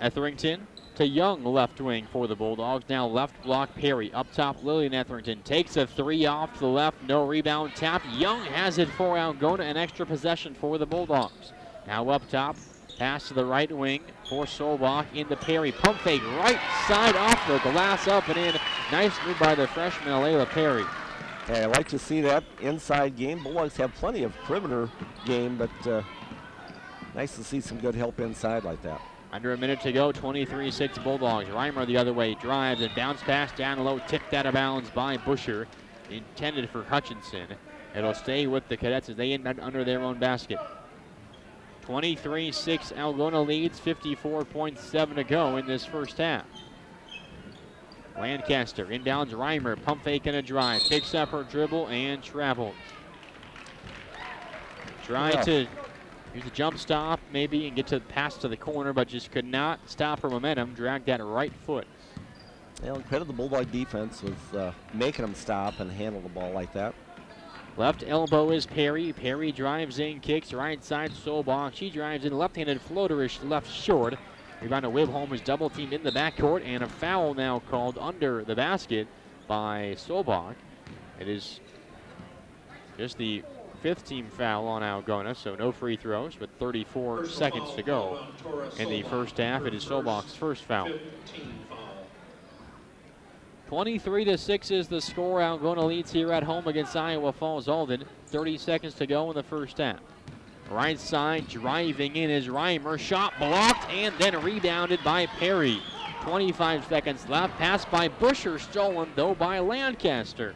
Etherington to Young, left wing for the Bulldogs. Now left block Perry. Up top, Lillian Etherington takes a 3 off to the left. No rebound tap. Young has it for Algona. An extra possession for the Bulldogs. Now up top, pass to the right wing for Solbach into Perry. Pump fake right side off the glass, up and in. Nice move by the freshman, Alayla Perry. Hey, I like to see that inside game. Bulldogs have plenty of perimeter game, but nice to see some good help inside like that. Under a minute to go, 23-6 Bulldogs. Reimer the other way, drives and bounce pass down low, tipped out of bounds by Busher. Intended for Hutchinson. It'll stay with the Cadets as they end under their own basket. 23-6 Algona leads, 54.7 to go in this first half. Lancaster, inbounds Reimer, pump fake and a drive. Picks up her dribble and travels. Tried to use a jump stop maybe and get to pass to the corner, but just could not stop her momentum. Dragged that right foot. Well, credit the Bulldog defense with making them stop and handle the ball like that. Left elbow is Perry. Perry drives in, kicks right side Solbach. She drives in, left-handed floaterish left short. Rebound to Wibholm, who's double teamed in the backcourt, and a foul now called under the basket by Solbach. It is just the 5th team foul on Algona, so no free throws, with 34 seconds to go in the first half. It is Solbach's first foul. 23-6 is the score. Algona leads here at home against Iowa Falls-Alden. 30 seconds to go in the first half. Right side, driving in is Reimer. Shot blocked and then rebounded by Perry. 25 seconds left. Pass by Busher, stolen though by Lancaster.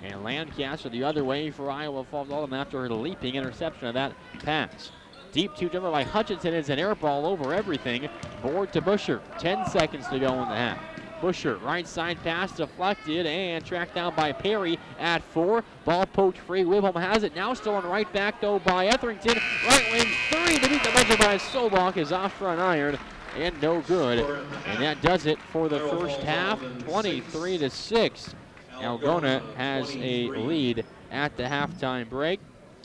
And Lancaster the other way for Iowa Falls-Alden after her leaping interception of that pass. Deep 2 jumper by Hutchinson is an air ball over everything. Board to Busher. 10 seconds to go in the half. Busher, right side pass deflected and tracked down by Perry at 4. Ball poked free. Wibholm has it. Now stolen right back though by Etherington. Right wing 3 to beat the buzzer by Solbach is off for an iron and no good. And that does it for the first half. 23-6. Algona has a lead at the halftime break.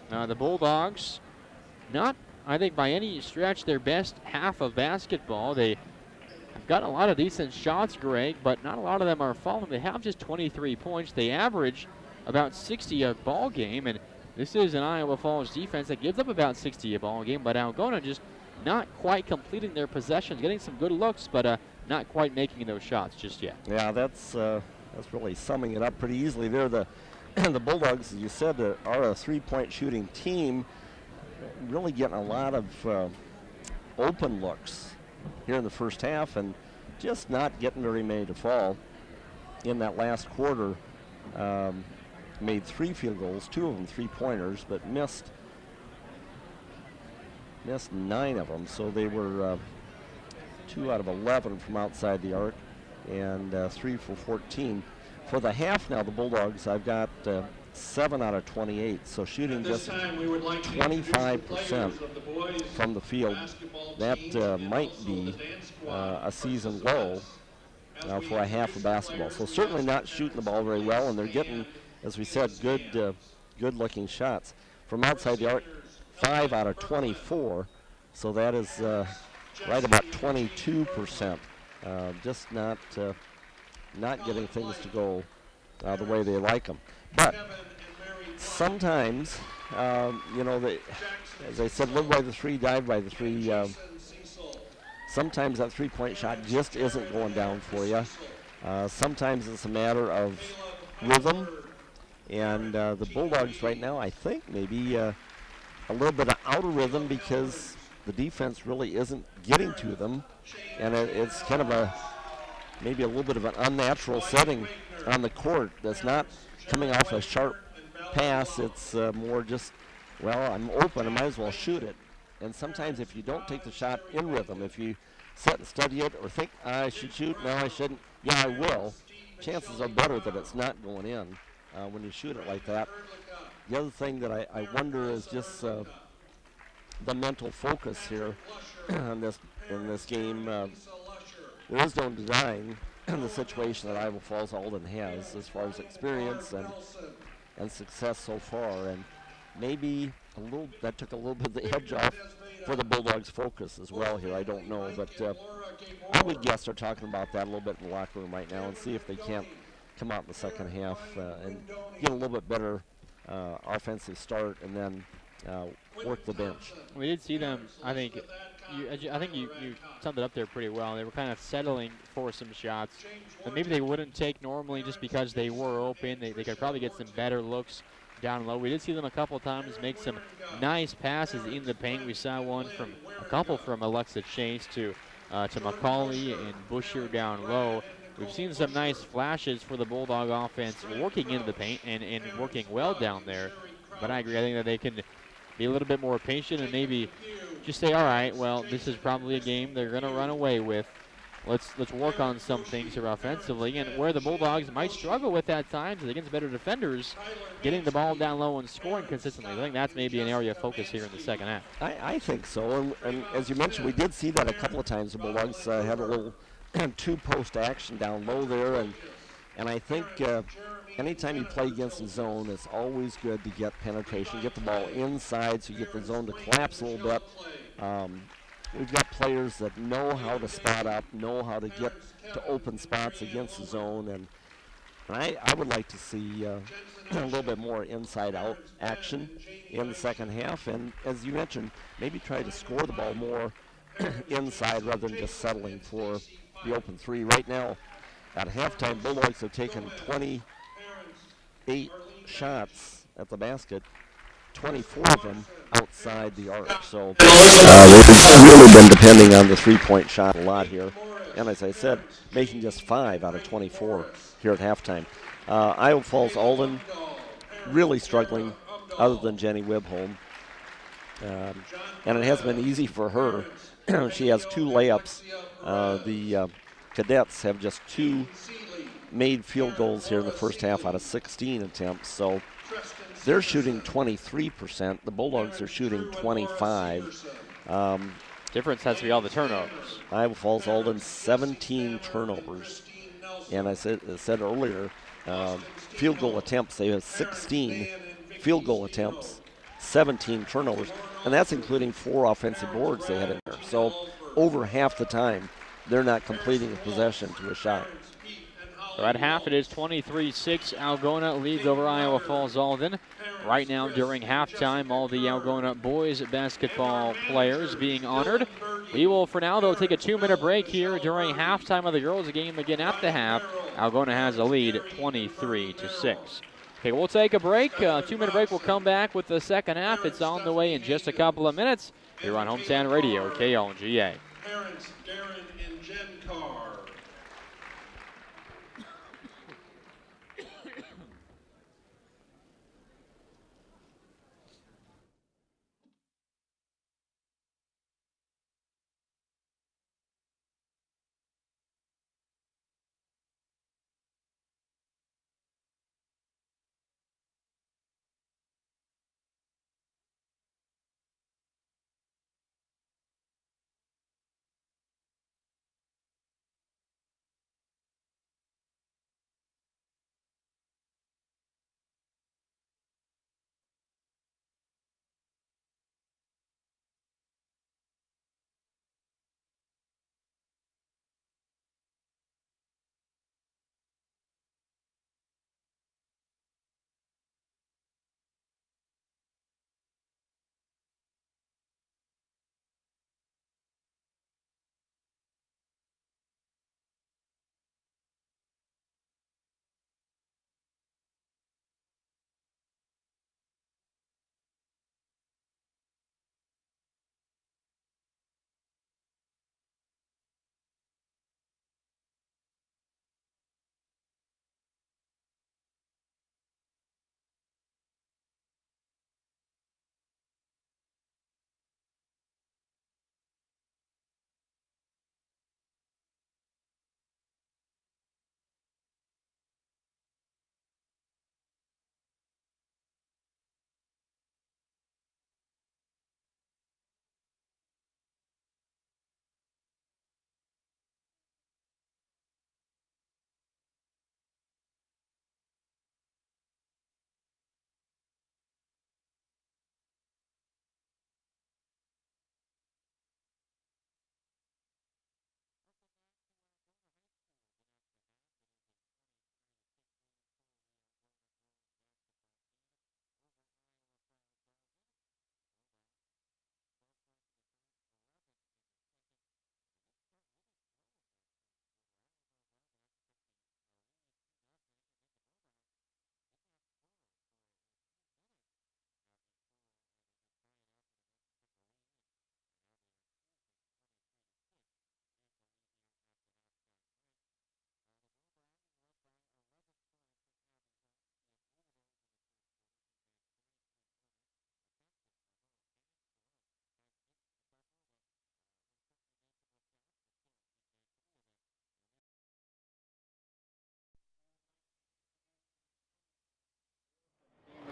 The Bulldogs, not, I think, by any stretch their best half of basketball. They have got a lot of decent shots, Greg, but not a lot of them are falling. They have just 23 points. They average about 60 a ball game, and this is an Iowa Falls defense that gives up about 60 a ball game, but Algona just not quite completing their possessions, getting some good looks, but not quite making those shots just yet. Yeah, that's really summing it up pretty easily there. The Bulldogs, as you said, are a three-point shooting team, really getting a lot of open looks here in the first half and just not getting very many to fall. In that last quarter, made 3 field goals, 2 of them three-pointers, but missed 9 of them. So they were 2 out of 11 from outside the arc and 3 for 14. For the half now, the Bulldogs, I've got 7 out of 28, so shooting just 25% from the field. That might be a season low for a half of basketball. So certainly not shooting the ball very well, and they're getting, as we said, good-looking shots. From outside the arc, 5 out of 24, so that is right about 22%. Just not getting things to go the way they like them. But sometimes, as I said, live by the 3, dive by the 3. Sometimes that three-point shot just isn't going down for you. Sometimes it's a matter of rhythm. And the Bulldogs right now, I think, maybe a little bit of out of rhythm because the defense really isn't getting to them. And it's kind of maybe a little bit of an unnatural setting on the court that's not coming off a sharp pass. It's more just, well, I'm open, I might as well shoot it. And sometimes if you don't take the shot in rhythm, if you sit and study it or think, I should shoot, no, I shouldn't, yeah, I will, chances are better that it's not going in when you shoot it like that. The other thing that I wonder is just the mental focus here in this game. There is no denying the situation that Iowa Falls-Alden has as far as experience and success so far, and maybe that took a little bit of the edge off for the Bulldogs' focus as well here. I don't know, but I would guess they're talking about that a little bit in the locker room right now and see if they can't come out in the second half and get a little bit better offensive start and then work the bench. We did see them, I think you summed it up there pretty well. They were kind of settling for some shots that maybe they wouldn't take normally just because they were open. They could probably get some better looks down low. We did see them a couple times make some nice passes in the paint. We saw a couple from Alexa Chase to McCauley and Busher down low. We've seen some nice flashes for the Bulldog offense working into the paint and working well down there. But I agree. I think that they can be a little bit more patient and maybe just say, all right, well, this is probably a game they're going to run away with. Let's work on some things here offensively. And where the Bulldogs might struggle with at times is against better defenders, getting the ball down low and scoring consistently. I think that's maybe an area of focus here in the second half. I think so. And as you mentioned, we did see that a couple of times. The Bulldogs had a little two-post action down low there. And I think anytime you play against the zone, it's always good to get penetration, get the ball inside so you get the zone to collapse a little bit. We've got players that know how to spot up, know how to get to open spots against the zone, and I would like to see a little bit more inside-out action in the second half, and as you mentioned, maybe try to score the ball more inside rather than just settling for the open 3. Right now, at halftime, Bulldogs have taken 28 shots at the basket, 24 of them outside the arc. So they've really been depending on the three-point shot a lot here. And as I said, making just 5 out of 24 here at halftime. Iowa Falls-Alden really struggling other than Jenny Wibholm. And it hasn't been easy for her. She has 2 layups. The Cadets have just 2 made field goals here in the first half out of 16 attempts. So they're shooting 23%. The Bulldogs are shooting 25%. Difference has to be all the turnovers. Iowa Falls-Alden 17 turnovers. And I said earlier, field goal attempts. They have 16 field goal attempts, 17 turnovers, and that's including 4 offensive boards they had in there. So over half the time, they're not completing a possession to a shot. So at half, it is 23-6. Algona leads over Iowa Falls-Alden. Right now, during halftime, all the Algona boys basketball players being honored. We will, for now, though, take a 2-minute break here during halftime of the girls' game. Again, at the half, Algona has a lead, 23-6. Okay, we'll take a break. 2-minute break. We'll come back with the second half. It's on the way in just a couple of minutes here on Hometown Radio, KLGA. Parents Darren and Jen Carr.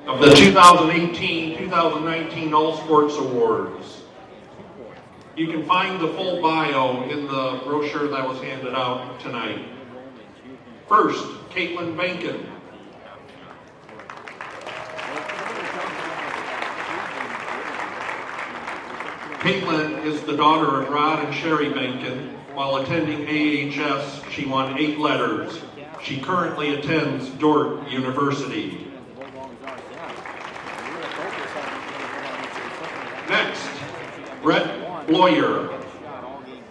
Of the 2018-2019 All Sports Awards. You can find the full bio in the brochure that was handed out tonight. First, Caitlin Bankin. Caitlin is the daughter of Rod and Sherry Bankin. While attending AHS, she won 8 letters. She currently attends Dordt University. Next, Brett Bloyer.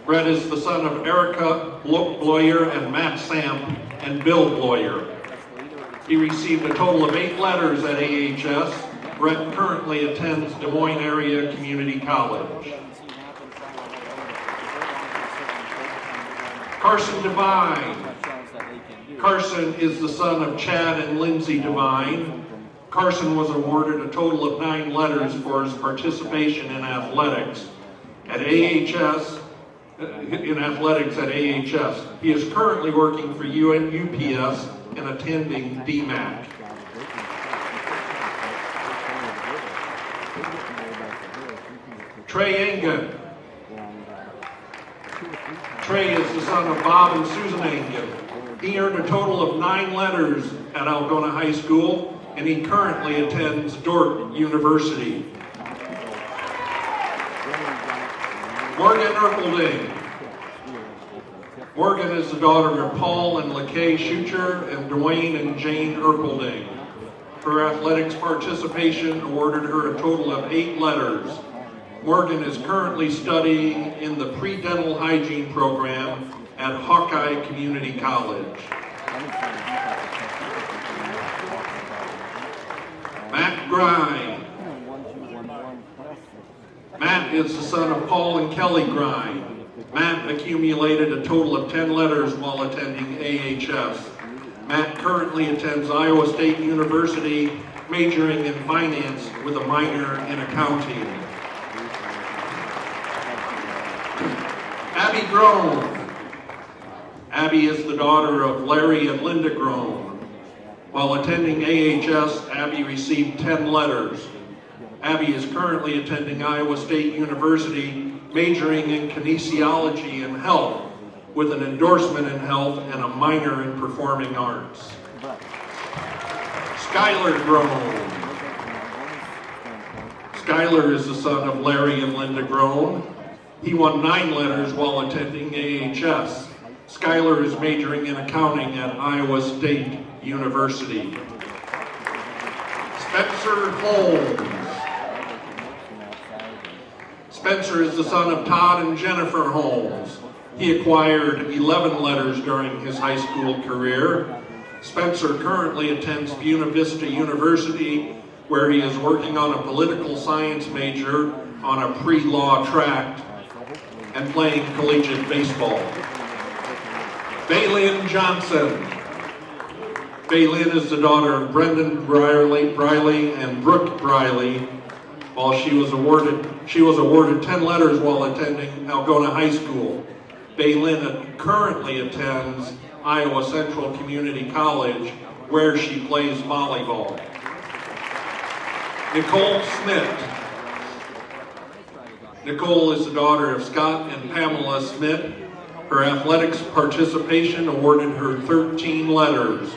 Brett is the son of Erica Bloyer and Matt Samp and Bill Bloyer. He received a total of 8 letters at AHS. Brett currently attends Des Moines Area Community College. Carson Devine. Carson is the son of Chad and Lindsay Devine. Carson was awarded a total of 9 letters for his participation in athletics at AHS. He is currently working for UPS and attending DMAC. Trey Engen. Trey is the son of Bob and Susan Engen. He earned a total of 9 letters at Algona High School, and he currently attends Dordt University. Morgan Erpelding. Morgan is the daughter of Paul and LaKay Schucher and Dwayne and Jane Erpelding. Her athletics participation awarded her a total of 8 letters. Morgan is currently studying in the pre-dental hygiene program at Hawkeye Community College. Matt Grind. Matt is the son of Paul and Kelly Grind. Matt accumulated a total of 10 letters while attending AHS. Matt currently attends Iowa State University, majoring in finance with a minor in accounting. Abby Groen. Abby is the daughter of Larry and Linda Groen. While attending AHS, Abby received 10 letters. Abby is currently attending Iowa State University, majoring in kinesiology and health, with an endorsement in health and a minor in performing arts. Skylar Groen. Skylar is the son of Larry and Linda Groen. He won 9 letters while attending AHS. Skylar is majoring in accounting at Iowa State University. Spencer Holmes. Spencer is the son of Todd and Jennifer Holmes. He acquired 11 letters during his high school career. Spencer currently attends Buena Vista University, where he is working on a political science major on a pre-law track and playing collegiate baseball. Baylin Johnson. Baylin is the daughter of Brendan Briley and Brooke Briley. While she was awarded 10 letters while attending Algona High School. Baylin currently attends Iowa Central Community College, where she plays volleyball. Nicole Smith. Nicole is the daughter of Scott and Pamela Smith. Her athletics participation awarded her 13 letters.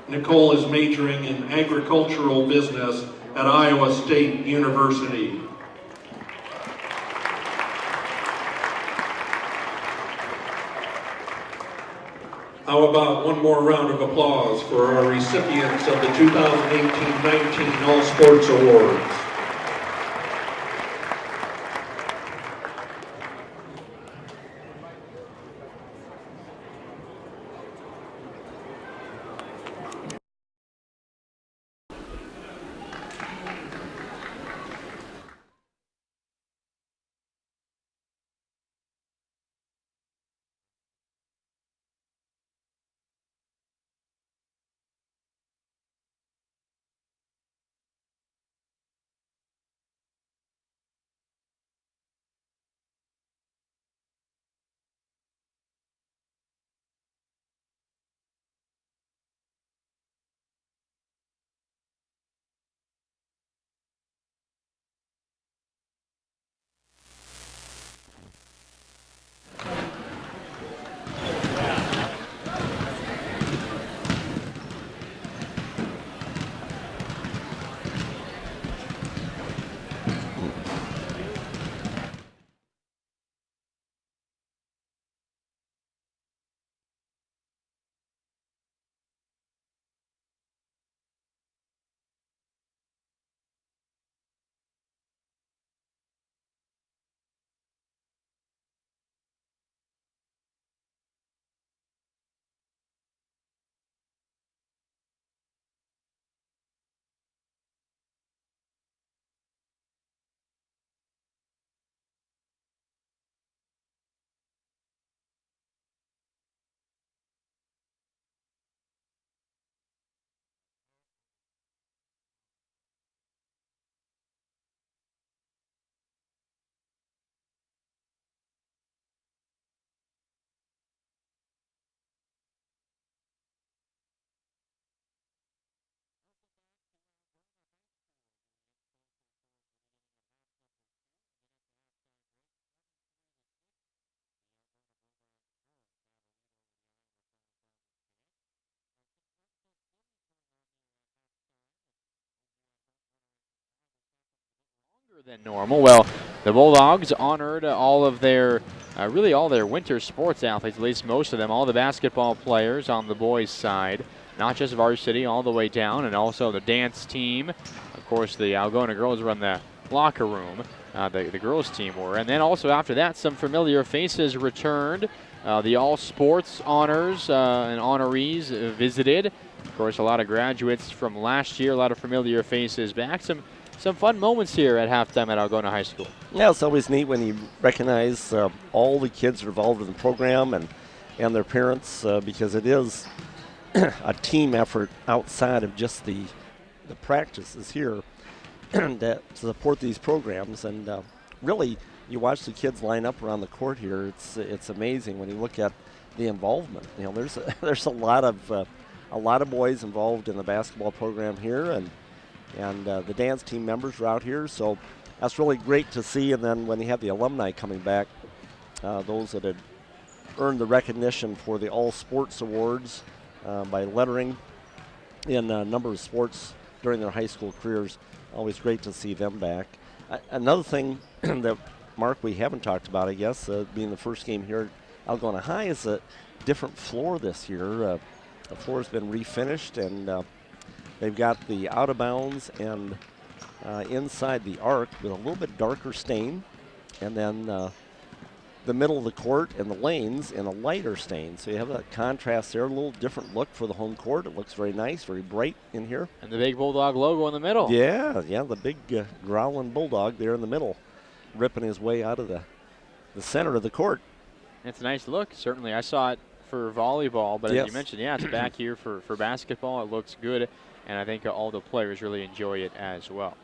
Nicole is majoring in agricultural business at Iowa State University. How about one more round of applause for our recipients of the 2018-19 All Sports Awards. than normal. Well, the Bulldogs honored all of their, really all their winter sports athletes, at least most of them, all the basketball players on the boys' side, not just varsity, all the way down, and also the dance team. Of course, the Algona girls were in the locker room, the girls' team were. And then also after that, some familiar faces returned. The all sports honors and honorees visited. Of course, a lot of graduates from last year, a lot of familiar faces back. Some fun moments here at halftime at Algona High School. Yeah, it's always neat when you recognize all the kids involved in the program and their parents because it is a team effort outside of just the practices here that support these programs. And really, you watch the kids line up around the court here. It's amazing when you look at the involvement. You know, there's a lot of boys involved in the basketball program here, and the dance team members are out here, so that's really great to see. And then when you have the alumni coming back, those that had earned the recognition for the All Sports Awards by lettering in a number of sports during their high school careers, always great to see them back. Another thing that, Mark, we haven't talked about, I guess, being the first game here at Algona High, is a different floor this year. The floor has been refinished, and they've got the out of bounds and inside the arc with a little bit darker stain, and then the middle of the court and the lanes in a lighter stain. So you have that contrast there, a little different look for the home court. It looks very nice, very bright in here. And the big Bulldog logo in the middle. Yeah, the big growling Bulldog there in the middle, ripping his way out of the center of the court. It's a nice look, certainly. I saw it for volleyball, but yes, as you mentioned, yeah, it's back here for basketball. It looks good, and I think all the players really enjoy it as well.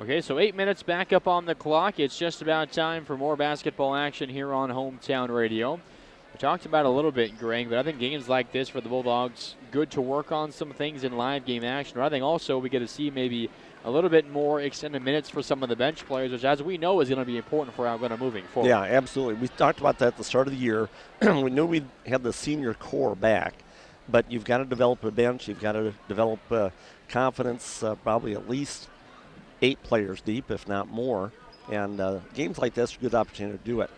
Okay, so 8 minutes back up on the clock. It's just about time for more basketball action here on Hometown Radio. We talked about it a little bit, Greg, but I think games like this for the Bulldogs, good to work on some things in live game action. But I think also we get to see maybe a little bit more extended minutes for some of the bench players, which, as we know, is going to be important for Algona moving forward. Yeah, absolutely. We talked about that at the start of the year. We knew we had the senior core back, but you've got to develop a bench. You've got to develop confidence, probably at least 8 players deep, if not more. And games like this are a good opportunity to do it.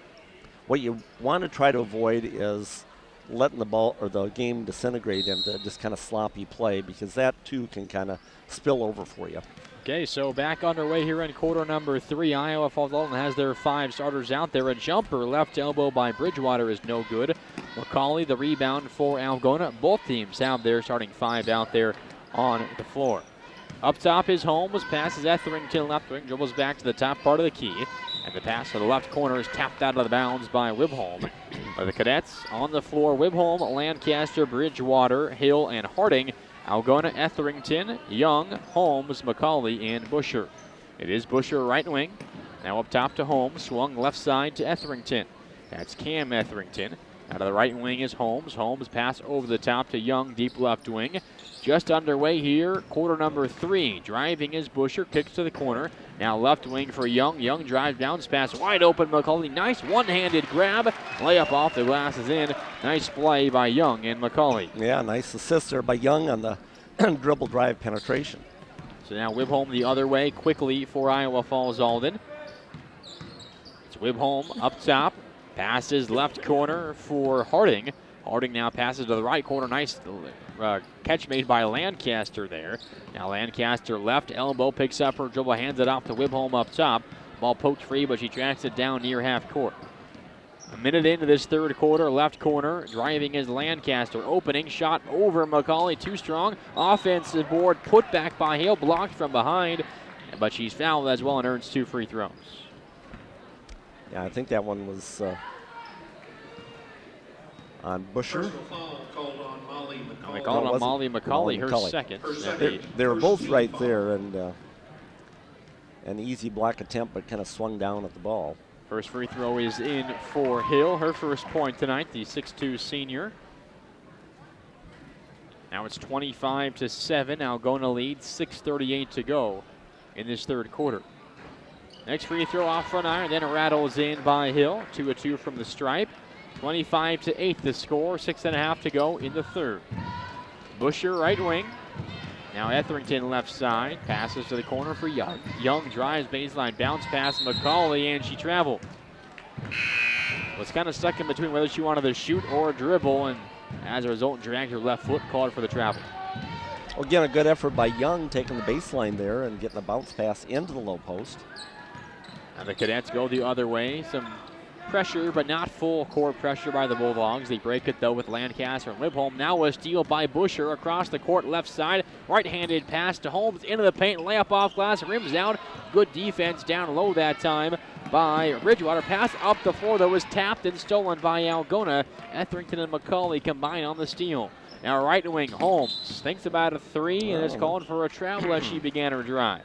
What you want to try to avoid is letting the ball or the game disintegrate into just kind of sloppy play, because that too can kind of spill over for you. Okay, so back underway here in quarter number 3. Iowa Falls-Alden has their 5 starters out there. A jumper left elbow by Bridgewater is no good. McCauley, the rebound for Algona. Both teams have their starting 5 out there on the floor. Up top is Holmes, passes Etherington left wing, dribbles back to the top part of the key, and the pass to the left corner is tapped out of the bounds by Wibholm. The Cadets on the floor: Wibholm, Lancaster, Bridgewater, Hill, and Harding. Algona, Etherington, Young, Holmes, McCauley, and Busher. It is Busher right wing. Now up top to Holmes, swung left side to Etherington. That's Cam Etherington. Out of the right wing is Holmes. Holmes pass over the top to Young, deep left wing. Just underway here, quarter number 3. Driving is Busher, kicks to the corner. Now left wing for Young. Young drives, bounce pass, wide open. McCauley, nice one-handed grab. Layup off the glass is in. Nice play by Young and McCauley. Yeah, nice assist there by Young on the dribble drive penetration. So now Wibholm the other way quickly for Iowa Falls-Alden. It's Wibholm up top. Passes left corner for Harding. Harding now passes to the right corner. Nice catch made by Lancaster there. Now Lancaster left elbow, picks up her dribble, hands it off to Wibholm up top. Ball poked free, but she tracks it down near half court. A minute into this third quarter, left corner, driving is Lancaster. Opening shot over McCauley, too strong. Offensive board, put back by Hale, blocked from behind, but she's fouled as well and earns 2 free throws. Yeah, I think that one was on Busher. Called on Molly McCauley. They called on Molly McCauley, her second. They were both right there, and an easy block attempt, but kind of swung down at the ball. First free throw is in for Hill, her first point tonight, the 6'2 senior. Now it's 25-7. Algona leads, 6:38 to go in this third quarter. Next free throw off front iron, then it rattles in by Hill. 2 of 2 from the stripe. 25-8 the score, 6.5 to go in the third. Busher right wing. Now Etherington left side, passes to the corner for Young. Young drives baseline, bounce pass McCauley, and she traveled. Was kind of stuck in between whether she wanted to shoot or dribble, and as a result, dragged her left foot, called for the travel. Well, again, a good effort by Young taking the baseline there and getting a bounce pass into the low post. And the Cadets go the other way. Some pressure, but not full court pressure by the Bulldogs. They break it, though, with Lancaster and Lipholm. Now a steal by Busher across the court left side. Right-handed pass to Holmes into the paint. Layup off glass, rims out. Good defense down low that time by Bridgewater. Pass up the floor that was tapped and stolen by Algona. Etherington and McCauley combine on the steal. Now right wing, Holmes thinks about a three and is called for a travel as she began her drive.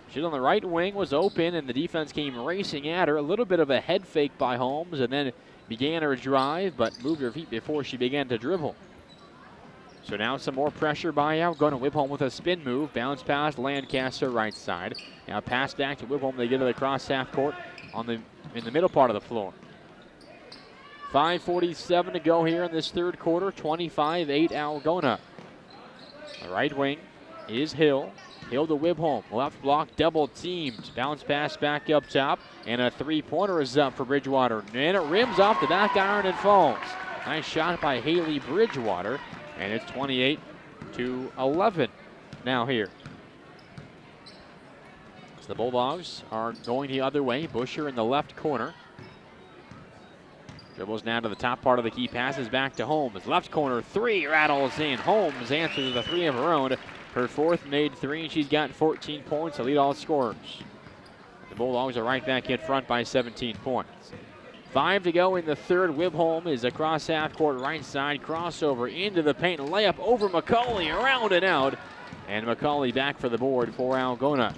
She on the right wing was open, and the defense came racing at her. A little bit of a head fake by Holmes, and then began her drive, but moved her feet before she began to dribble. So now some more pressure by Algona. Whipholm with a spin move, bounce pass Lancaster right side. Now pass back to Whipholm. They get to the cross half court in the middle part of the floor. 5:47 to go here in this third quarter. 25-8 Algona. The right wing is Hill. Hill to Whipholm. Left block double teamed. Bounce pass back up top. And a three-pointer is up for Bridgewater. And it rims off the back iron and falls. Nice shot by Haley Bridgewater. And it's 28-11 now here. So the Bulldogs are going the other way. Busher in the left corner. Dribbles now to the top part of the key. Passes back to Holmes. Left corner three rattles in. Holmes answers the three of her own. Her fourth made three, and she's got 14 points to lead all scorers. The Bulldogs are right back in front by 17 points. 5 to go in the third. Whipholm is across half court right side. Crossover into the paint. Layup over McCauley. Around and out. And McCauley back for the board for Algona.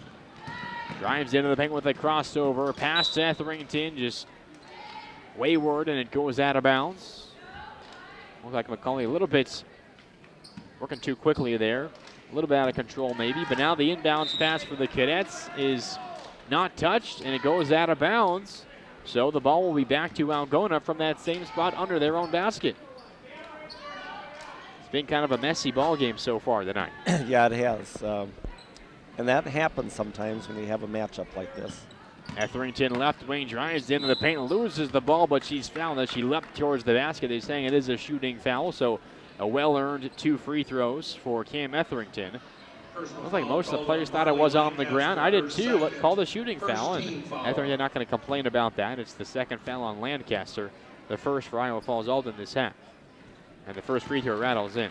Drives into the paint with a crossover. Pass to Etherington. Just wayward, and it goes out of bounds. Looks like McCauley a little bit working too quickly there. A little bit out of control maybe, but now the inbounds pass for the Cadets is not touched, and it goes out of bounds. So the ball will be back to Algona from that same spot under their own basket. It's been kind of a messy ball game so far tonight. Yeah, it has. And that happens sometimes when you have a matchup like this. Etherington left wing drives into the paint, loses the ball, but she's fouled as she leapt towards the basket. They're saying it is a shooting foul, so a well-earned 2 free throws for Cam Etherington. Looks like most of the players thought it was on the ground. I did too, but called a shooting foul, and Etherington not going to complain about that. It's the second foul on Lancaster, the first for Iowa Falls-Alden this half. And the first free throw rattles in.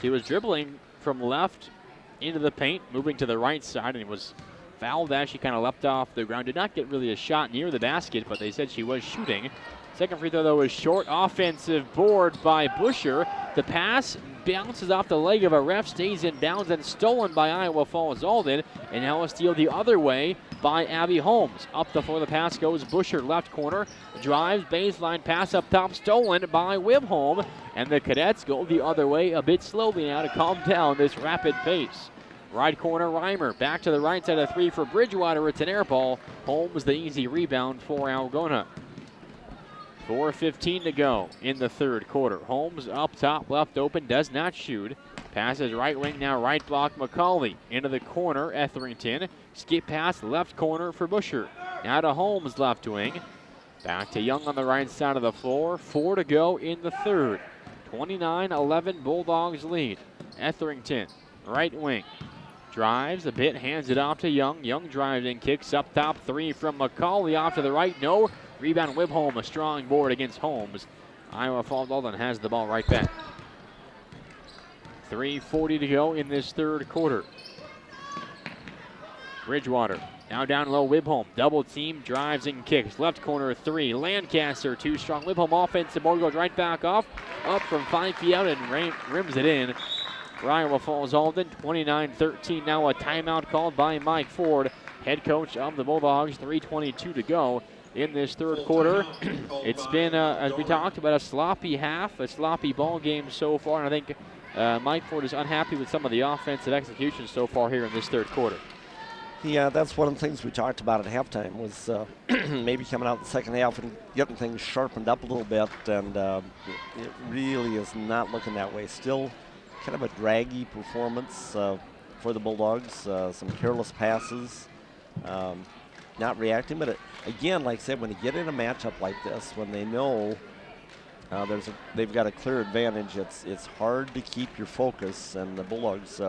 He was dribbling from left into the paint, moving to the right side, and he was fouled as she kind of leapt off the ground. Did not get really a shot near the basket, but they said she was shooting. Second free throw, though, was short. Offensive board by Busher. The pass bounces off the leg of a ref, stays in bounds, and stolen by Iowa Falls-Alden. And now a steal the other way by Abby Holmes. Up the floor, the pass goes Busher, left corner. Drives, baseline, pass up top, stolen by Whipholm. And the Cadets go the other way a bit slowly now to calm down this rapid pace. Right corner, Reimer. Back to the right side of three for Bridgewater. It's an air ball. Holmes the easy rebound for Algona. 4:15 to go in the third quarter. Holmes up top, left open, does not shoot. Passes right wing, now right block McCauley. Into the corner, Etherington. Skip pass, left corner for Busher. Now to Holmes, left wing. Back to Young on the right side of the floor. 4 to go in the third. 29-11 Bulldogs lead. Etherington, right wing. Drives a bit, hands it off to Young. Young drives and kicks up top, three from McCauley off to the right. No. Rebound Whipholm, a strong board against Holmes. Iowa Falls-Alden has the ball right back. 3:40 to go in this third quarter. Bridgewater now down low. Whipholm double team, drives and kicks. Left corner three. Lancaster too strong. Whipholm offensive board goes right back off. Up from 5 feet out and rims it in. For Iowa Falls-Alden, 29-13. Now a timeout called by Mike Ford, head coach of the Bulldogs. 3:22 to go in this third quarter. It's been, as we talked about, a sloppy half, a sloppy ball game so far, and I think Mike Ford is unhappy with some of the offensive execution so far here in this third quarter. Yeah, that's one of the things we talked about at halftime was maybe coming out in the second half and getting things sharpened up a little bit, and it really is not looking that way. Still kind of a draggy performance for the Bulldogs, some careless passes, not reacting. But again, like I said, when you get in a matchup like this, when they know they've got a clear advantage, it's hard to keep your focus, and the Bulldogs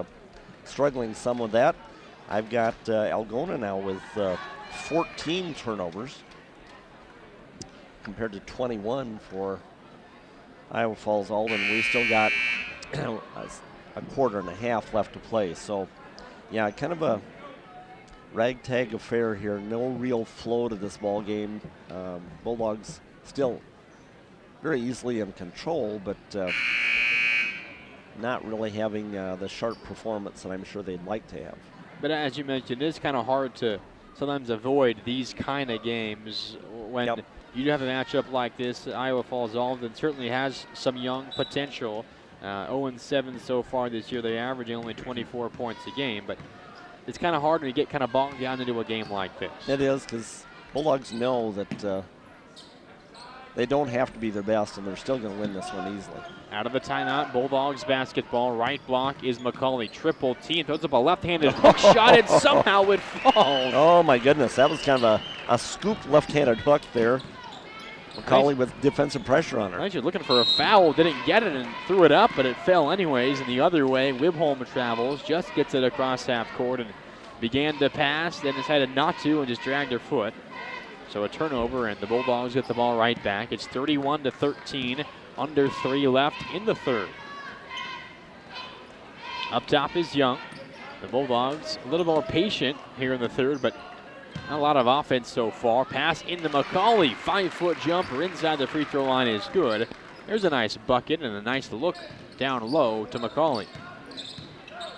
struggling some with that. I've got Algona now with 14 turnovers compared to 21 for Iowa Falls-Alden. We still got a quarter and a half left to play. So, yeah, kind of a ragtag affair here. No real flow to this ball game. Bulldogs still very easily in control, but not really having the sharp performance that I'm sure they'd like to have. But as you mentioned, it's kind of hard to sometimes avoid these kind of games when you have a matchup like this. Iowa Falls-Alden certainly has some young potential. 0-7 so far this year. They're averaging only 24 points a game, but it's kind of hard when you get kind of bogged down into a game like this. It is, because Bulldogs know that they don't have to be their best, and they're still going to win this one easily. Out of the timeout, Bulldogs basketball. Right block is McCauley. Triple team. Throws up a left-handed hook shot, and somehow it falls. Oh, my goodness. That was kind of a scoop left-handed hook there. McCauley with defensive pressure on her. You're looking for a foul. Didn't get it and threw it up, but it fell anyways. And the other way, Wibholm travels, just gets it across half court and began to pass, then decided not to and just dragged her foot. So a turnover, and the Bulldogs get the ball right back. It's 31-13, under 3 left in the third. Up top is Young. The Bulldogs a little more patient here in the third, but not a lot of offense so far. Pass into McCauley. 5-foot jumper inside the free throw line is good. There's a nice bucket and a nice look down low to McCauley.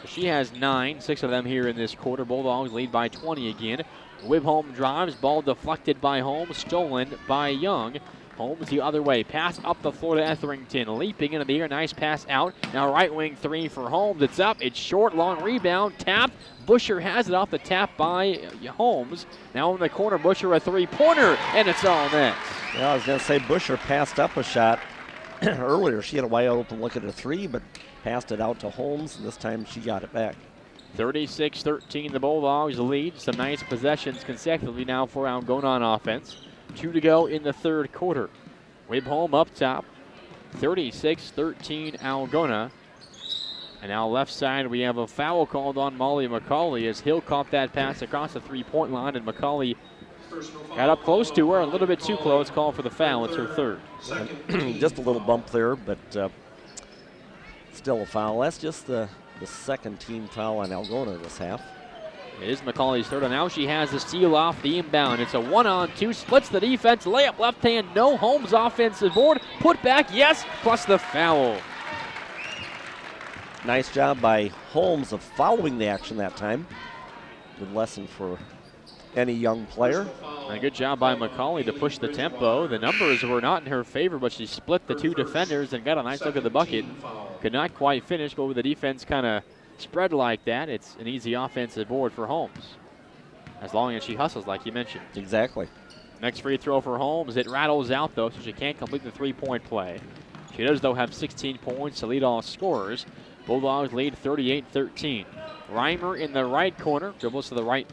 She has 9, 6 of them here in this quarter. Bulldogs lead by 20 again. Wibholm drives, ball deflected by Holmes, stolen by Young. Holmes the other way, pass up the floor to Etherington, leaping into the air, nice pass out. Now right wing 3 for Holmes, it's up, it's short, long rebound, tapped. Busher has it off the tap by Holmes. Now in the corner, Busher a 3-pointer, and it's all net. Yeah, I was going to say Busher passed up a shot earlier. She had a wide open look at a 3, but passed it out to Holmes, and this time she got it back. 36-13, the Bulldogs lead. Some nice possessions consecutively now for Algona on offense. 2 to go in the third quarter. Wibholm up top. 36-13 Algona. And now left side, we have a foul called on Molly McCauley as Hill caught that pass across the three-point line, and McCauley got up close to her, a little bit too close. Call for the foul. It's her third. Just a little bump there, but still a foul. That's just the second team foul on Algona this half. It is McCauley's third, and now she has the steal off the inbound. It's a 1-on-2, splits the defense, layup left hand, no. Holmes offensive board, put back, yes, plus the foul. Nice job by Holmes of following the action that time. Good lesson for any young player. And a good job by McCauley to push the tempo. The numbers were not in her favor, but she split the two defenders and got a nice look at the bucket. Could not quite finish, but with the defense kind of spread like that, it's an easy offensive board for Holmes, as long as she hustles like you mentioned. Exactly. Next free throw for Holmes. It rattles out, though, so she can't complete the three-point play. She does, though, have 16 points to lead all scorers. Bulldogs lead 38-13. Reimer in the right corner, dribbles to the right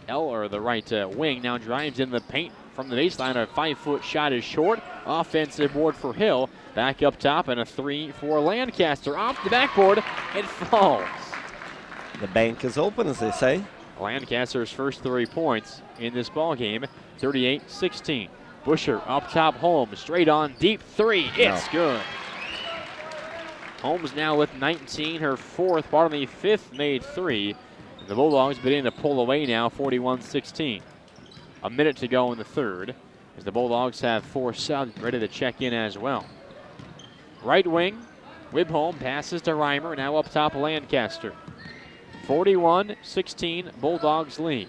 wing, now drives in the paint from the baseline. A 5-foot shot is short. Offensive board for Hill. Back up top, and a 3 for Lancaster. Off the backboard, it falls. The bank is open, as they say. Lancaster's first 3 points in this ball game, 38-16. Busher up top, Holmes, straight on, deep 3. It's good. Holmes now with 19, her fourth, pardon me, fifth made 3. The Bulldogs beginning to pull away now, 41-16. A minute to go in the third, as the Bulldogs have 4 subs ready to check in as well. Right wing, Wibholm passes to Reimer, now up top Lancaster. 41-16, Bulldogs lead.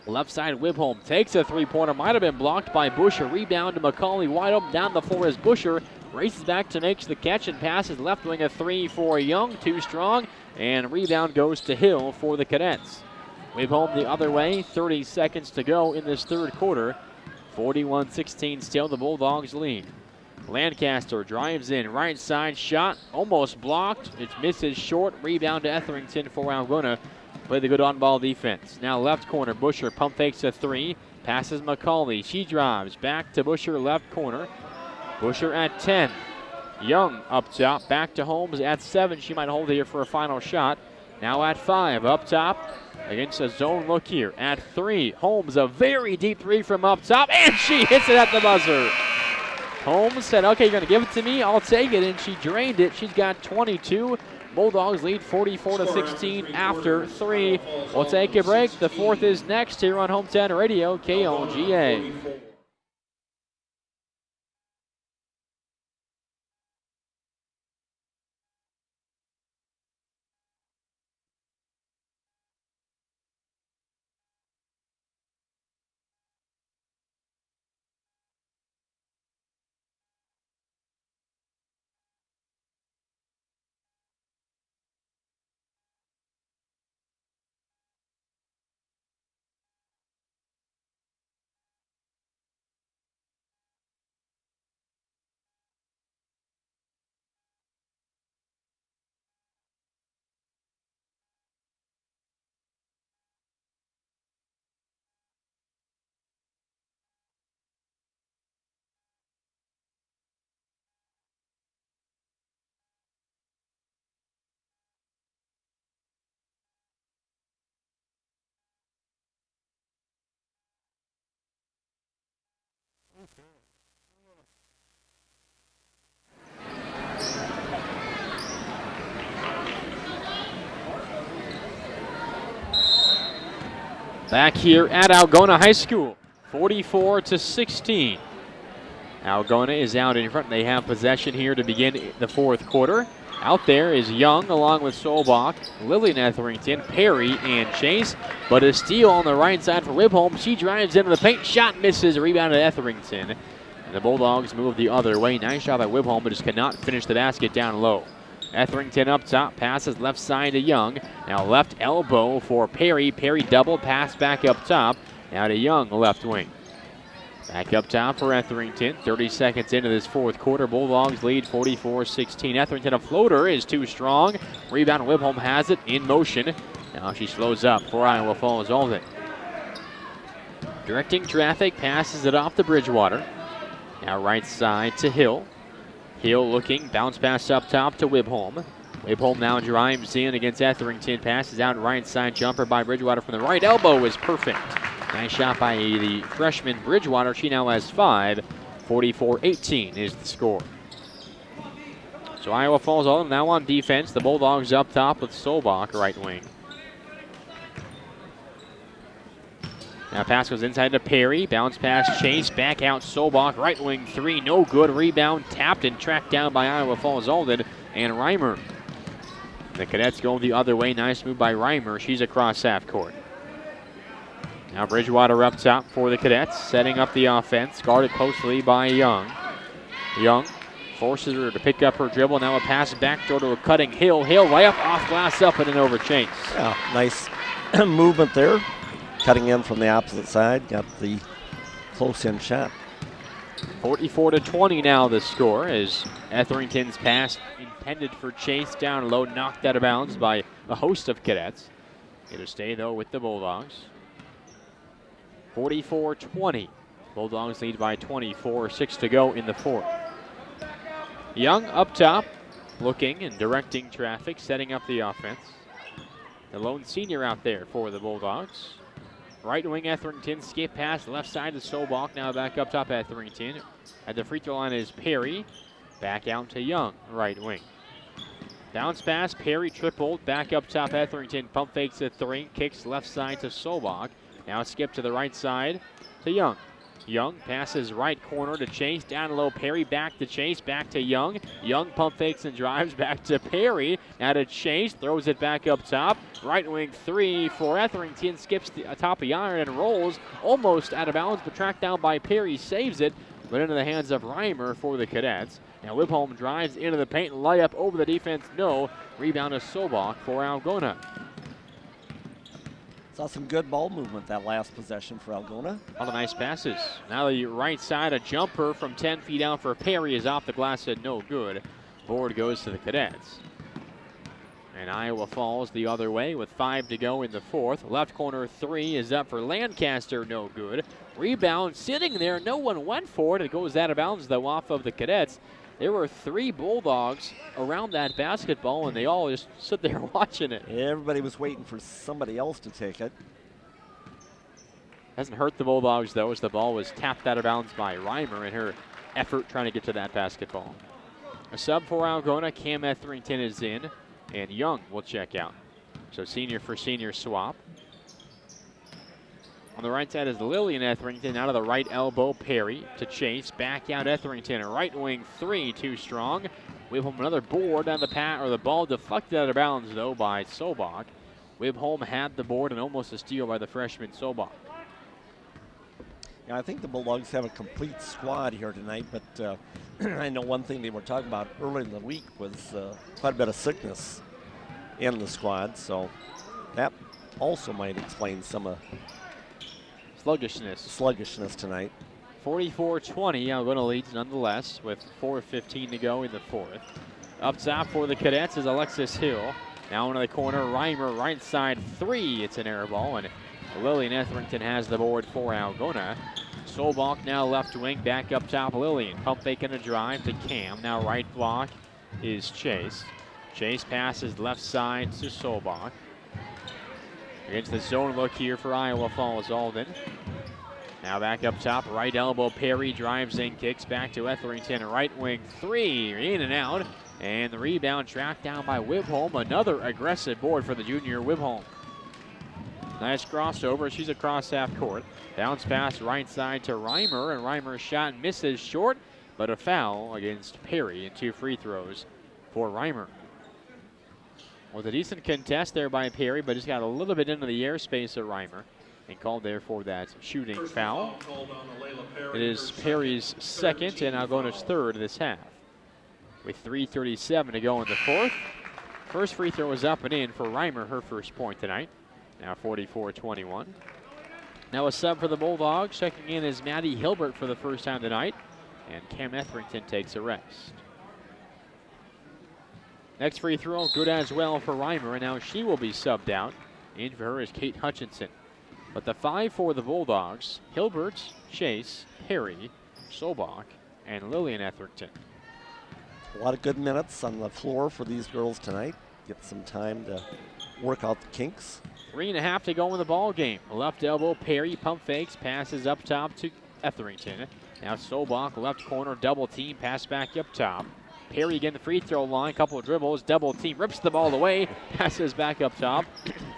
Left side, Wibholm takes a 3-pointer, might have been blocked by Busher. Rebound to McCauley, wide open down the floor as Busher races back to make the catch and passes left wing. A 3 for Young, too strong, and rebound goes to Hill for the Cadets. Whipholm the other way, 30 seconds to go in this third quarter. 41-16 still the Bulldogs lead. Lancaster drives in, right side shot, almost blocked. It misses short, rebound to Etherington for Algona. Play the good on-ball defense. Now left corner, Busher pump fakes a three, passes McCauley. She drives back to Busher, left corner. Busher at 10. Young up top, back to Holmes at 7. She might hold here for a final shot. Now at 5, up top against a zone look here. At 3, Holmes, a very deep three from up top, and she hits it at the buzzer. Holmes said, okay, you're going to give it to me, I'll take it, and she drained it. She's got 22. Bulldogs lead 44-16 after 3. We'll take a break. The fourth is next here on Hometown Radio, KOGA. Back here at Algona High School, 44-16. Algona is out in front. They have possession here to begin the fourth quarter. Out there is Young along with Solbach, Lillian Etherington, Perry, and Chase. But a steal on the right side for Whipholm. She drives into the paint, shot misses, rebound to Etherington. And the Bulldogs move the other way. Nice shot by Whipholm, but just cannot finish the basket down low. Etherington up top, passes left side to Young. Now left elbow for Perry. Perry double pass back up top. Now to Young, left wing. Back up top for Etherington. 30 seconds into this fourth quarter. Bulldogs lead 44-16. Etherington, a floater is too strong. Rebound, Whipholm has it in motion. Now she slows up for Iowa Falls-Alden. Directing traffic, passes it off to Bridgewater. Now right side to Hill. Hill looking, bounce pass up top to Whipholm. Whipholm now drives in against Etherington, passes out right side, jumper by Bridgewater from the right elbow is perfect. Nice shot by the freshman Bridgewater. She now has 5. 44-18 is the score. So Iowa Falls-Alden now on defense. The Bulldogs up top with Solbach, right wing. Now pass goes inside to Perry. Bounce pass, Chase, back out Solbach, right wing three, no good. Rebound tapped and tracked down by Iowa Falls-Alden and Reimer. The Cadets go the other way. Nice move by Reimer. She's across half court. Now Bridgewater up top for the Cadets, setting up the offense. Guarded closely by Young. Young forces her to pick up her dribble. Now a pass backdoor to a cutting Hill. Hill layup off glass up and over Chase. Yeah, nice movement there. Cutting in from the opposite side, got the close-in shot. 44-20 now the score as Etherington's pass intended for Chase down low, knocked out of bounds by a host of Cadets. It'll stay, though, with the Bulldogs. 44-20. Bulldogs lead by 24, 6 to go in the fourth. Young up top, looking and directing traffic, setting up the offense. The lone senior out there for the Bulldogs. Right wing Etherington, skip pass, left side to Solbach, now back up top Etherington. At the free throw line is Perry, back out to Young, right wing. Bounce pass, Perry tripled, back up top Etherington, pump fakes a three, kicks left side to Solbach. Now skip to the right side to Young. Young passes right corner to Chase, down low, Perry back to Chase, back to Young. Young pump fakes and drives back to Perry. Now to Chase, throws it back up top. Right wing three for Etherington, skips the top of the iron and rolls almost out of bounds, but tracked down by Perry, saves it, but into the hands of Reimer for the Cadets. Now Whipholm drives into the paint, layup over the defense, no. Rebound to Solbach for Algona. Saw some good ball movement that last possession for Algona. All the nice passes. Now the right side, a jumper from 10 feet out for Perry is off the glass and no good. Board goes to the Cadets. And Iowa Falls the other way with 5 to go in the fourth. Left corner 3 is up for Lancaster, no good. Rebound sitting there, no one went for it. It goes out of bounds though off of the Cadets. There were 3 Bulldogs around that basketball, and they all just stood there watching it. Everybody was waiting for somebody else to take it. Hasn't hurt the Bulldogs, though, as the ball was tapped out of bounds by Reimer in her effort trying to get to that basketball. A sub for Algona, Cam Etherington is in, and Young will check out. So senior for senior swap. On the right side is Lillian Etherington. Out of the right elbow, Perry to Chase. Back out Etherington. Right wing 3, too strong. Wibholm another board on the the ball deflected out of bounds though by Sobach. Wibholm had the board and almost a steal by the freshman Sobach. Yeah, I think the Bulldogs have a complete squad here tonight, but I know one thing they were talking about early in the week was quite a bit of sickness in the squad, so that also might explain some of sluggishness tonight. 44-20, Algona leads nonetheless with 4:15 to go in the fourth. Up top for the Cadets is Alexis Hill. Now into the corner, Reimer right side 3. It's an air ball, and Lillian Etherington has the board for Algona. Sobach now left wing, back up top Lillian. Pump fake and a drive to Cam. Now right block is Chase. Chase passes left side to Sobach. Against the zone look here for Iowa Falls-Alden. Now back up top, right elbow, Perry drives in, kicks back to Etherington, right wing 3, in and out. And the rebound tracked down by Wibholm. Another aggressive board for the junior Wibholm. Nice crossover, she's across half court. Bounce pass right side to Reimer, and Reimer's shot misses short, but a foul against Perry and 2 free throws for Reimer. Was a decent contest there by Perry, but just got a little bit into the airspace of Reimer and called there for that shooting foul. It is Perry's second and Algona's third this half. With 3:37 to go in the fourth. First free throw was up and in for Reimer, her first point tonight. Now 44-21. Now a sub for the Bulldogs. Checking in is Maddie Hilbert for the first time tonight. And Cam Etherington takes a rest. Next free throw, good as well for Reimer, and now she will be subbed out. In for her is Kate Hutchinson. But the 5 for the Bulldogs, Hilbert, Chase, Perry, Sobach, and Lillian Etherington. A lot of good minutes on the floor for these girls tonight. Get some time to work out the kinks. 3.5 to go in the ball game. Left elbow, Perry pump fakes, passes up top to Etherington. Now Sobach, left corner, double team, pass back up top. Perry again the free throw line, couple of dribbles, double team, rips the ball away, passes back up top.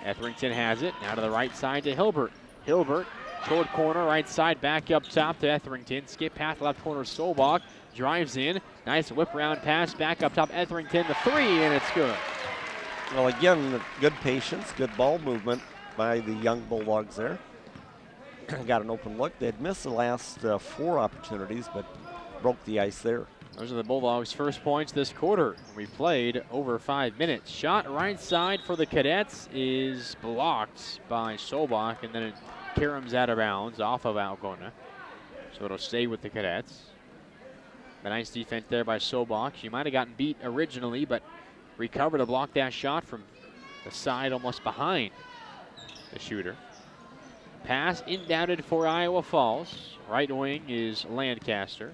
Etherington has it, now to the right side to Hilbert. Hilbert, short corner, right side, back up top to Etherington. Skip pass, left corner, Sobach, drives in. Nice whip round pass, back up top, Etherington, the 3, and it's good. Well, again, good patience, good ball movement by the young Bulldogs there. Got an open look. They'd missed the last 4 opportunities, but broke the ice there. Those are the Bulldogs' first points this quarter. We played over 5 minutes. Shot right side for the Cadets is blocked by Sobach, and then it caroms out of bounds off of Algona. So it'll stay with the Cadets. A nice defense there by Sobach. She might have gotten beat originally, but recovered to block that shot from the side almost behind the shooter. Pass inbounded for Iowa Falls. Right wing is Lancaster.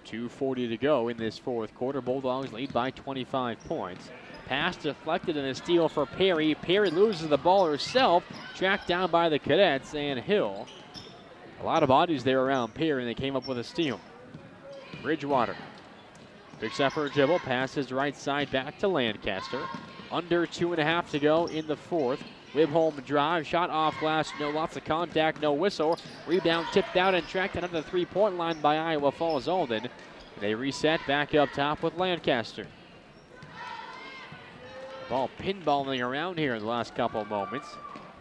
2:40 to go in this fourth quarter. Bulldogs lead by 25 points. Pass deflected and a steal for Perry. Perry loses the ball herself. Tracked down by the Cadets and Hill. A lot of bodies there around Perry, and they came up with a steal. Bridgewater picks up her dribble. Passes right side back to Lancaster. Under 2.5 to go in the fourth. Wibholm drive, shot off glass, no, lots of contact, no whistle. Rebound tipped out and tracked under the 3-point line by Iowa Falls-Alden. They reset back up top with Lancaster. Ball pinballing around here in the last couple of moments.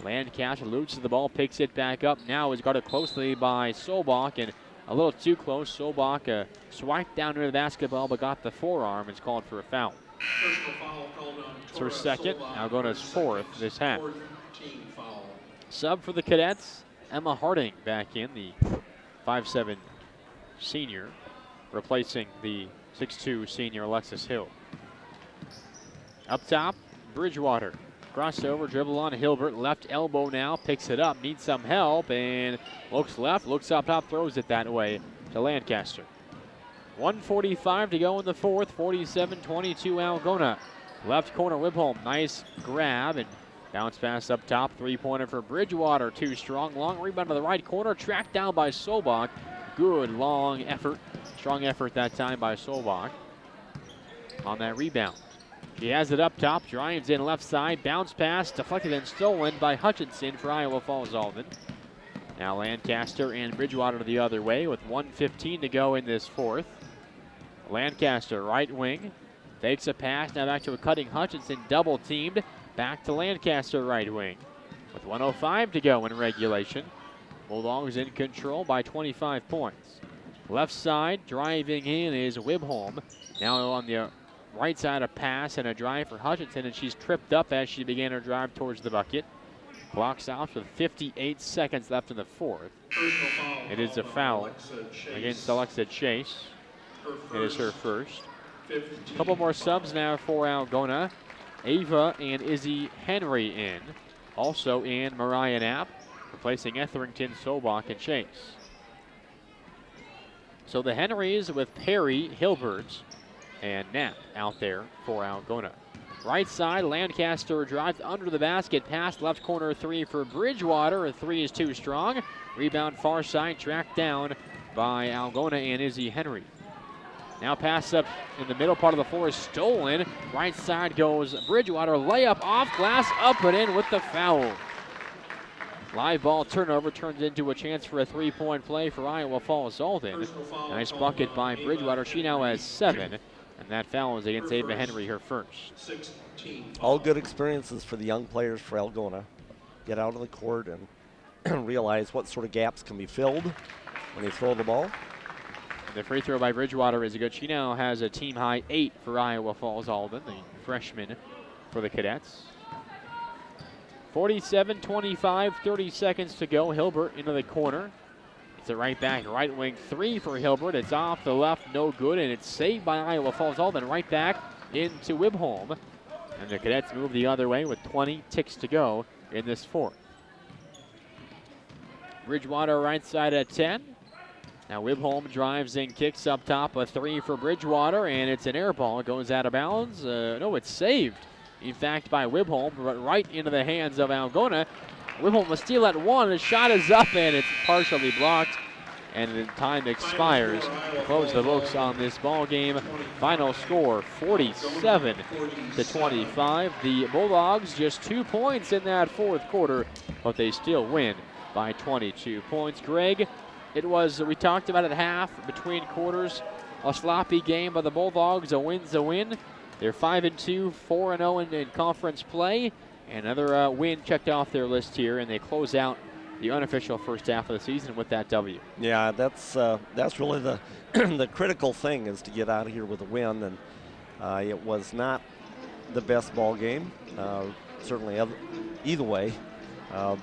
Lancaster loses the ball, picks it back up. Now is guarded closely by Sobach, and a little too close. Sobach swiped down near the basketball but got the forearm. It's called for a foul. It's her second. Algona's fourth this half. Sub for the Cadets, Emma Harding back in, the 5'7" senior, replacing the 6'2" senior Alexis Hill. Up top, Bridgewater. Crossover, dribble on Hilbert, left elbow now, picks it up, needs some help, and looks left, looks up top, throws it that way to Lancaster. 1:45 to go in the fourth, 47-22 Algona. Left corner, Wibholm, nice grab, and bounce pass up top, three-pointer for Bridgewater, too strong, long rebound to the right corner, tracked down by Sobach. Good long effort, strong effort that time by Sobach on that rebound. He has it up top, drives in left side, bounce pass, deflected and stolen by Hutchinson for Iowa Falls-Alden. Now Lancaster and Bridgewater the other way with 1:15 to go in this fourth. Lancaster, right wing, fakes a pass, now back to a cutting Hutchinson, double teamed, back to Lancaster right wing. With 1:05 to go in regulation, Bulldogs in control by 25 points. Left side, driving in is Wibholm. Now on the right side, a pass and a drive for Hutchinson, and she's tripped up as she began her drive towards the bucket. Clock stops with 58 seconds left in the fourth. It is a foul against Alexa Chase. It is her first. A couple more subs now for Algona. Ava and Izzy Henry in. Also in Mariah Knapp, replacing Etherington, Sobach, and Chase. So the Henrys with Perry, Hilbert, and Knapp out there for Algona. Right side, Lancaster drives under the basket, pass left corner three for Bridgewater. A three is too strong. Rebound far side, tracked down by Algona and Izzy Henry. Now pass up in the middle part of the floor is stolen. Right side goes Bridgewater, layup off glass, up and in with the foul. Live ball turnover turns into a chance for a three-point play for Iowa Falls-Alden. Nice bucket by Bridgewater. She now has 7. And that foul is against Ava Henry, her first. All good experiences for the young players for Algona. Get out of the court and realize what sort of gaps can be filled when they throw the ball. The free throw by Bridgewater is good. She now has a team-high 8 for Iowa Falls-Alden, the freshman for the Cadets. 47-25, 30 seconds to go. Hilbert into the corner. It's a right back, right wing three for Hilbert. It's off the left, no good, and it's saved by Iowa Falls-Alden. Right back into Wibholm. And the Cadets move the other way with 20 ticks to go in this fourth. Bridgewater right side at 10. Now Wibholm drives in, kicks up top, a three for Bridgewater, and it's an air ball. It goes out of bounds. No, it's saved, in fact, by Wibholm, right into the hands of Algona. Wibholm will steal at one. The shot is up, and it's partially blocked, and the time expires. Close the books on this ball game. Final score, 47-25. The Bulldogs just 2 points in that fourth quarter, but they still win by 22 points. Greg, it was, we talked about it half, between quarters, a sloppy game by the Bulldogs. A win's a win. They're 5-2, 4-0 in conference play. Another win checked off their list here, and they close out the unofficial first half of the season with that W. Yeah, that's really the the critical thing, is to get out of here with a win, and it was not the best ball game. Certainly, either way,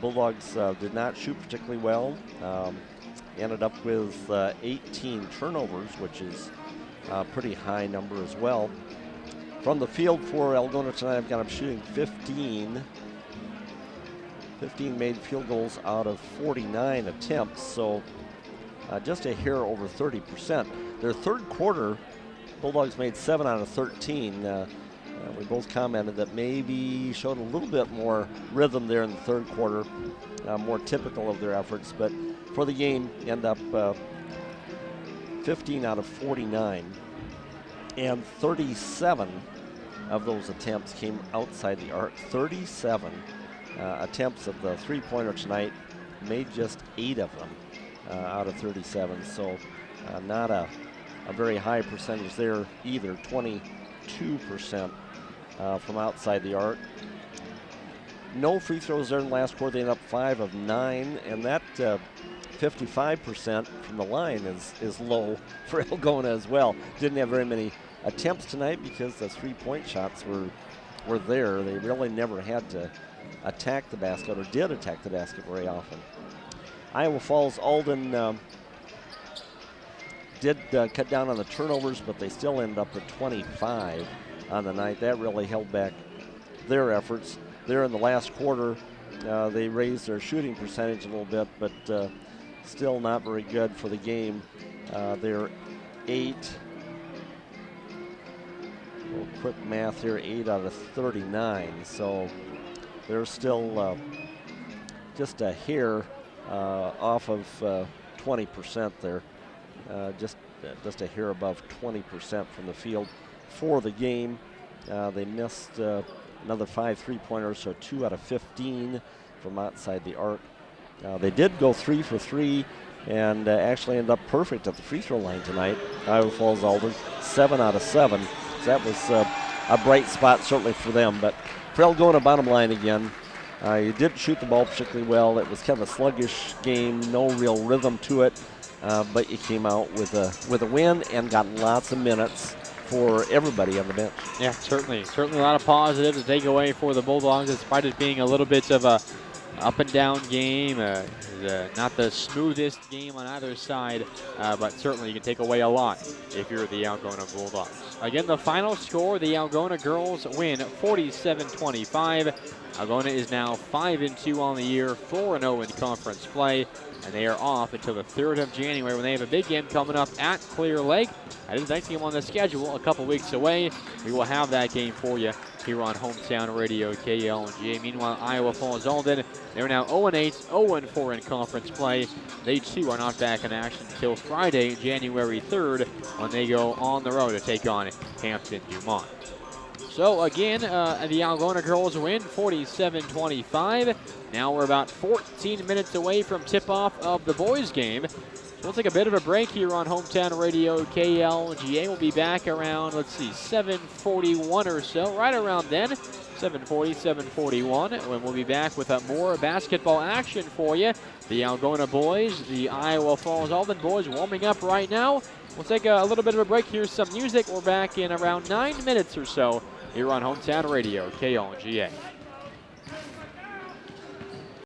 Bulldogs did not shoot particularly well. Ended up with 18 turnovers, which is a pretty high number as well. From the field for Algona tonight, I've got them shooting 15 made field goals out of 49 attempts, so just a hair over 30%. Their third quarter, Bulldogs made 7 out of 13. We both commented that maybe showed a little bit more rhythm there in the third quarter, more typical of their efforts, but for the game, end up 15 out of 49. And 37 of those attempts came outside the arc. 37 attempts of the three-pointer tonight, made just 8 of them out of 37. So not a very high percentage there either, 22% from outside the arc. No free throws there in the last quarter. They end up 5 of 9, and that 55% from the line is low for Algona as well. Didn't have very many attempts tonight because the three-point shots were were there. They really never had to attack the basket, or did attack the basket very often. Iowa Falls-Alden did cut down on the turnovers, but they still ended up at 25 on the night. That really held back their efforts. There in the last quarter, they raised their shooting percentage a little bit, but still not very good for the game. They're 8. Quick math here, 8 out of 39. So they're still just a hair off of 20% there. Just a hair above 20% from the field for the game. They missed another 5 3-pointers, so 2 out of 15 from outside the arc. They did go 3 for 3 and actually end up perfect at the free throw line tonight. Iowa Falls-Alden, 7 out of 7. So that was a bright spot certainly for them. But for Algona, bottom line again, you didn't shoot the ball particularly well. It was kind of a sluggish game, no real rhythm to it. But you came out with a win and got lots of minutes for everybody on the bench. Yeah, certainly a lot of positives to take away for the Bulldogs, despite it being a little bit of a up and down game. Not the smoothest game on either side, but certainly you can take away a lot if you're the Algona Bulldogs. Again, the final score, the Algona girls win 47-25. Algona is now 5-2 on the year, 4-0 in conference play, and they are off until the 3rd of January when they have a big game coming up at Clear Lake. That is the next game on the schedule, a couple weeks away. We will have that game for you here on Hometown Radio KLGA. Meanwhile, Iowa Falls-Alden, they're now 0-8, 0-4 in conference play. They too are not back in action until Friday, January 3rd, when they go on the road to take on Hampton-Dumont. So again, the Algona girls win 47-25. Now we're about 14 minutes away from tip-off of the boys game. We'll take a bit of a break here on Hometown Radio KLGA. We'll be back around, 7:41 or so, right around then. 7:40, 7:41, when we'll be back with more basketball action for you. The Algona boys, the Iowa Falls-Alden boys warming up right now. We'll take a little bit of a break. Here's some music. We're back in around 9 minutes or so here on Hometown Radio KLGA.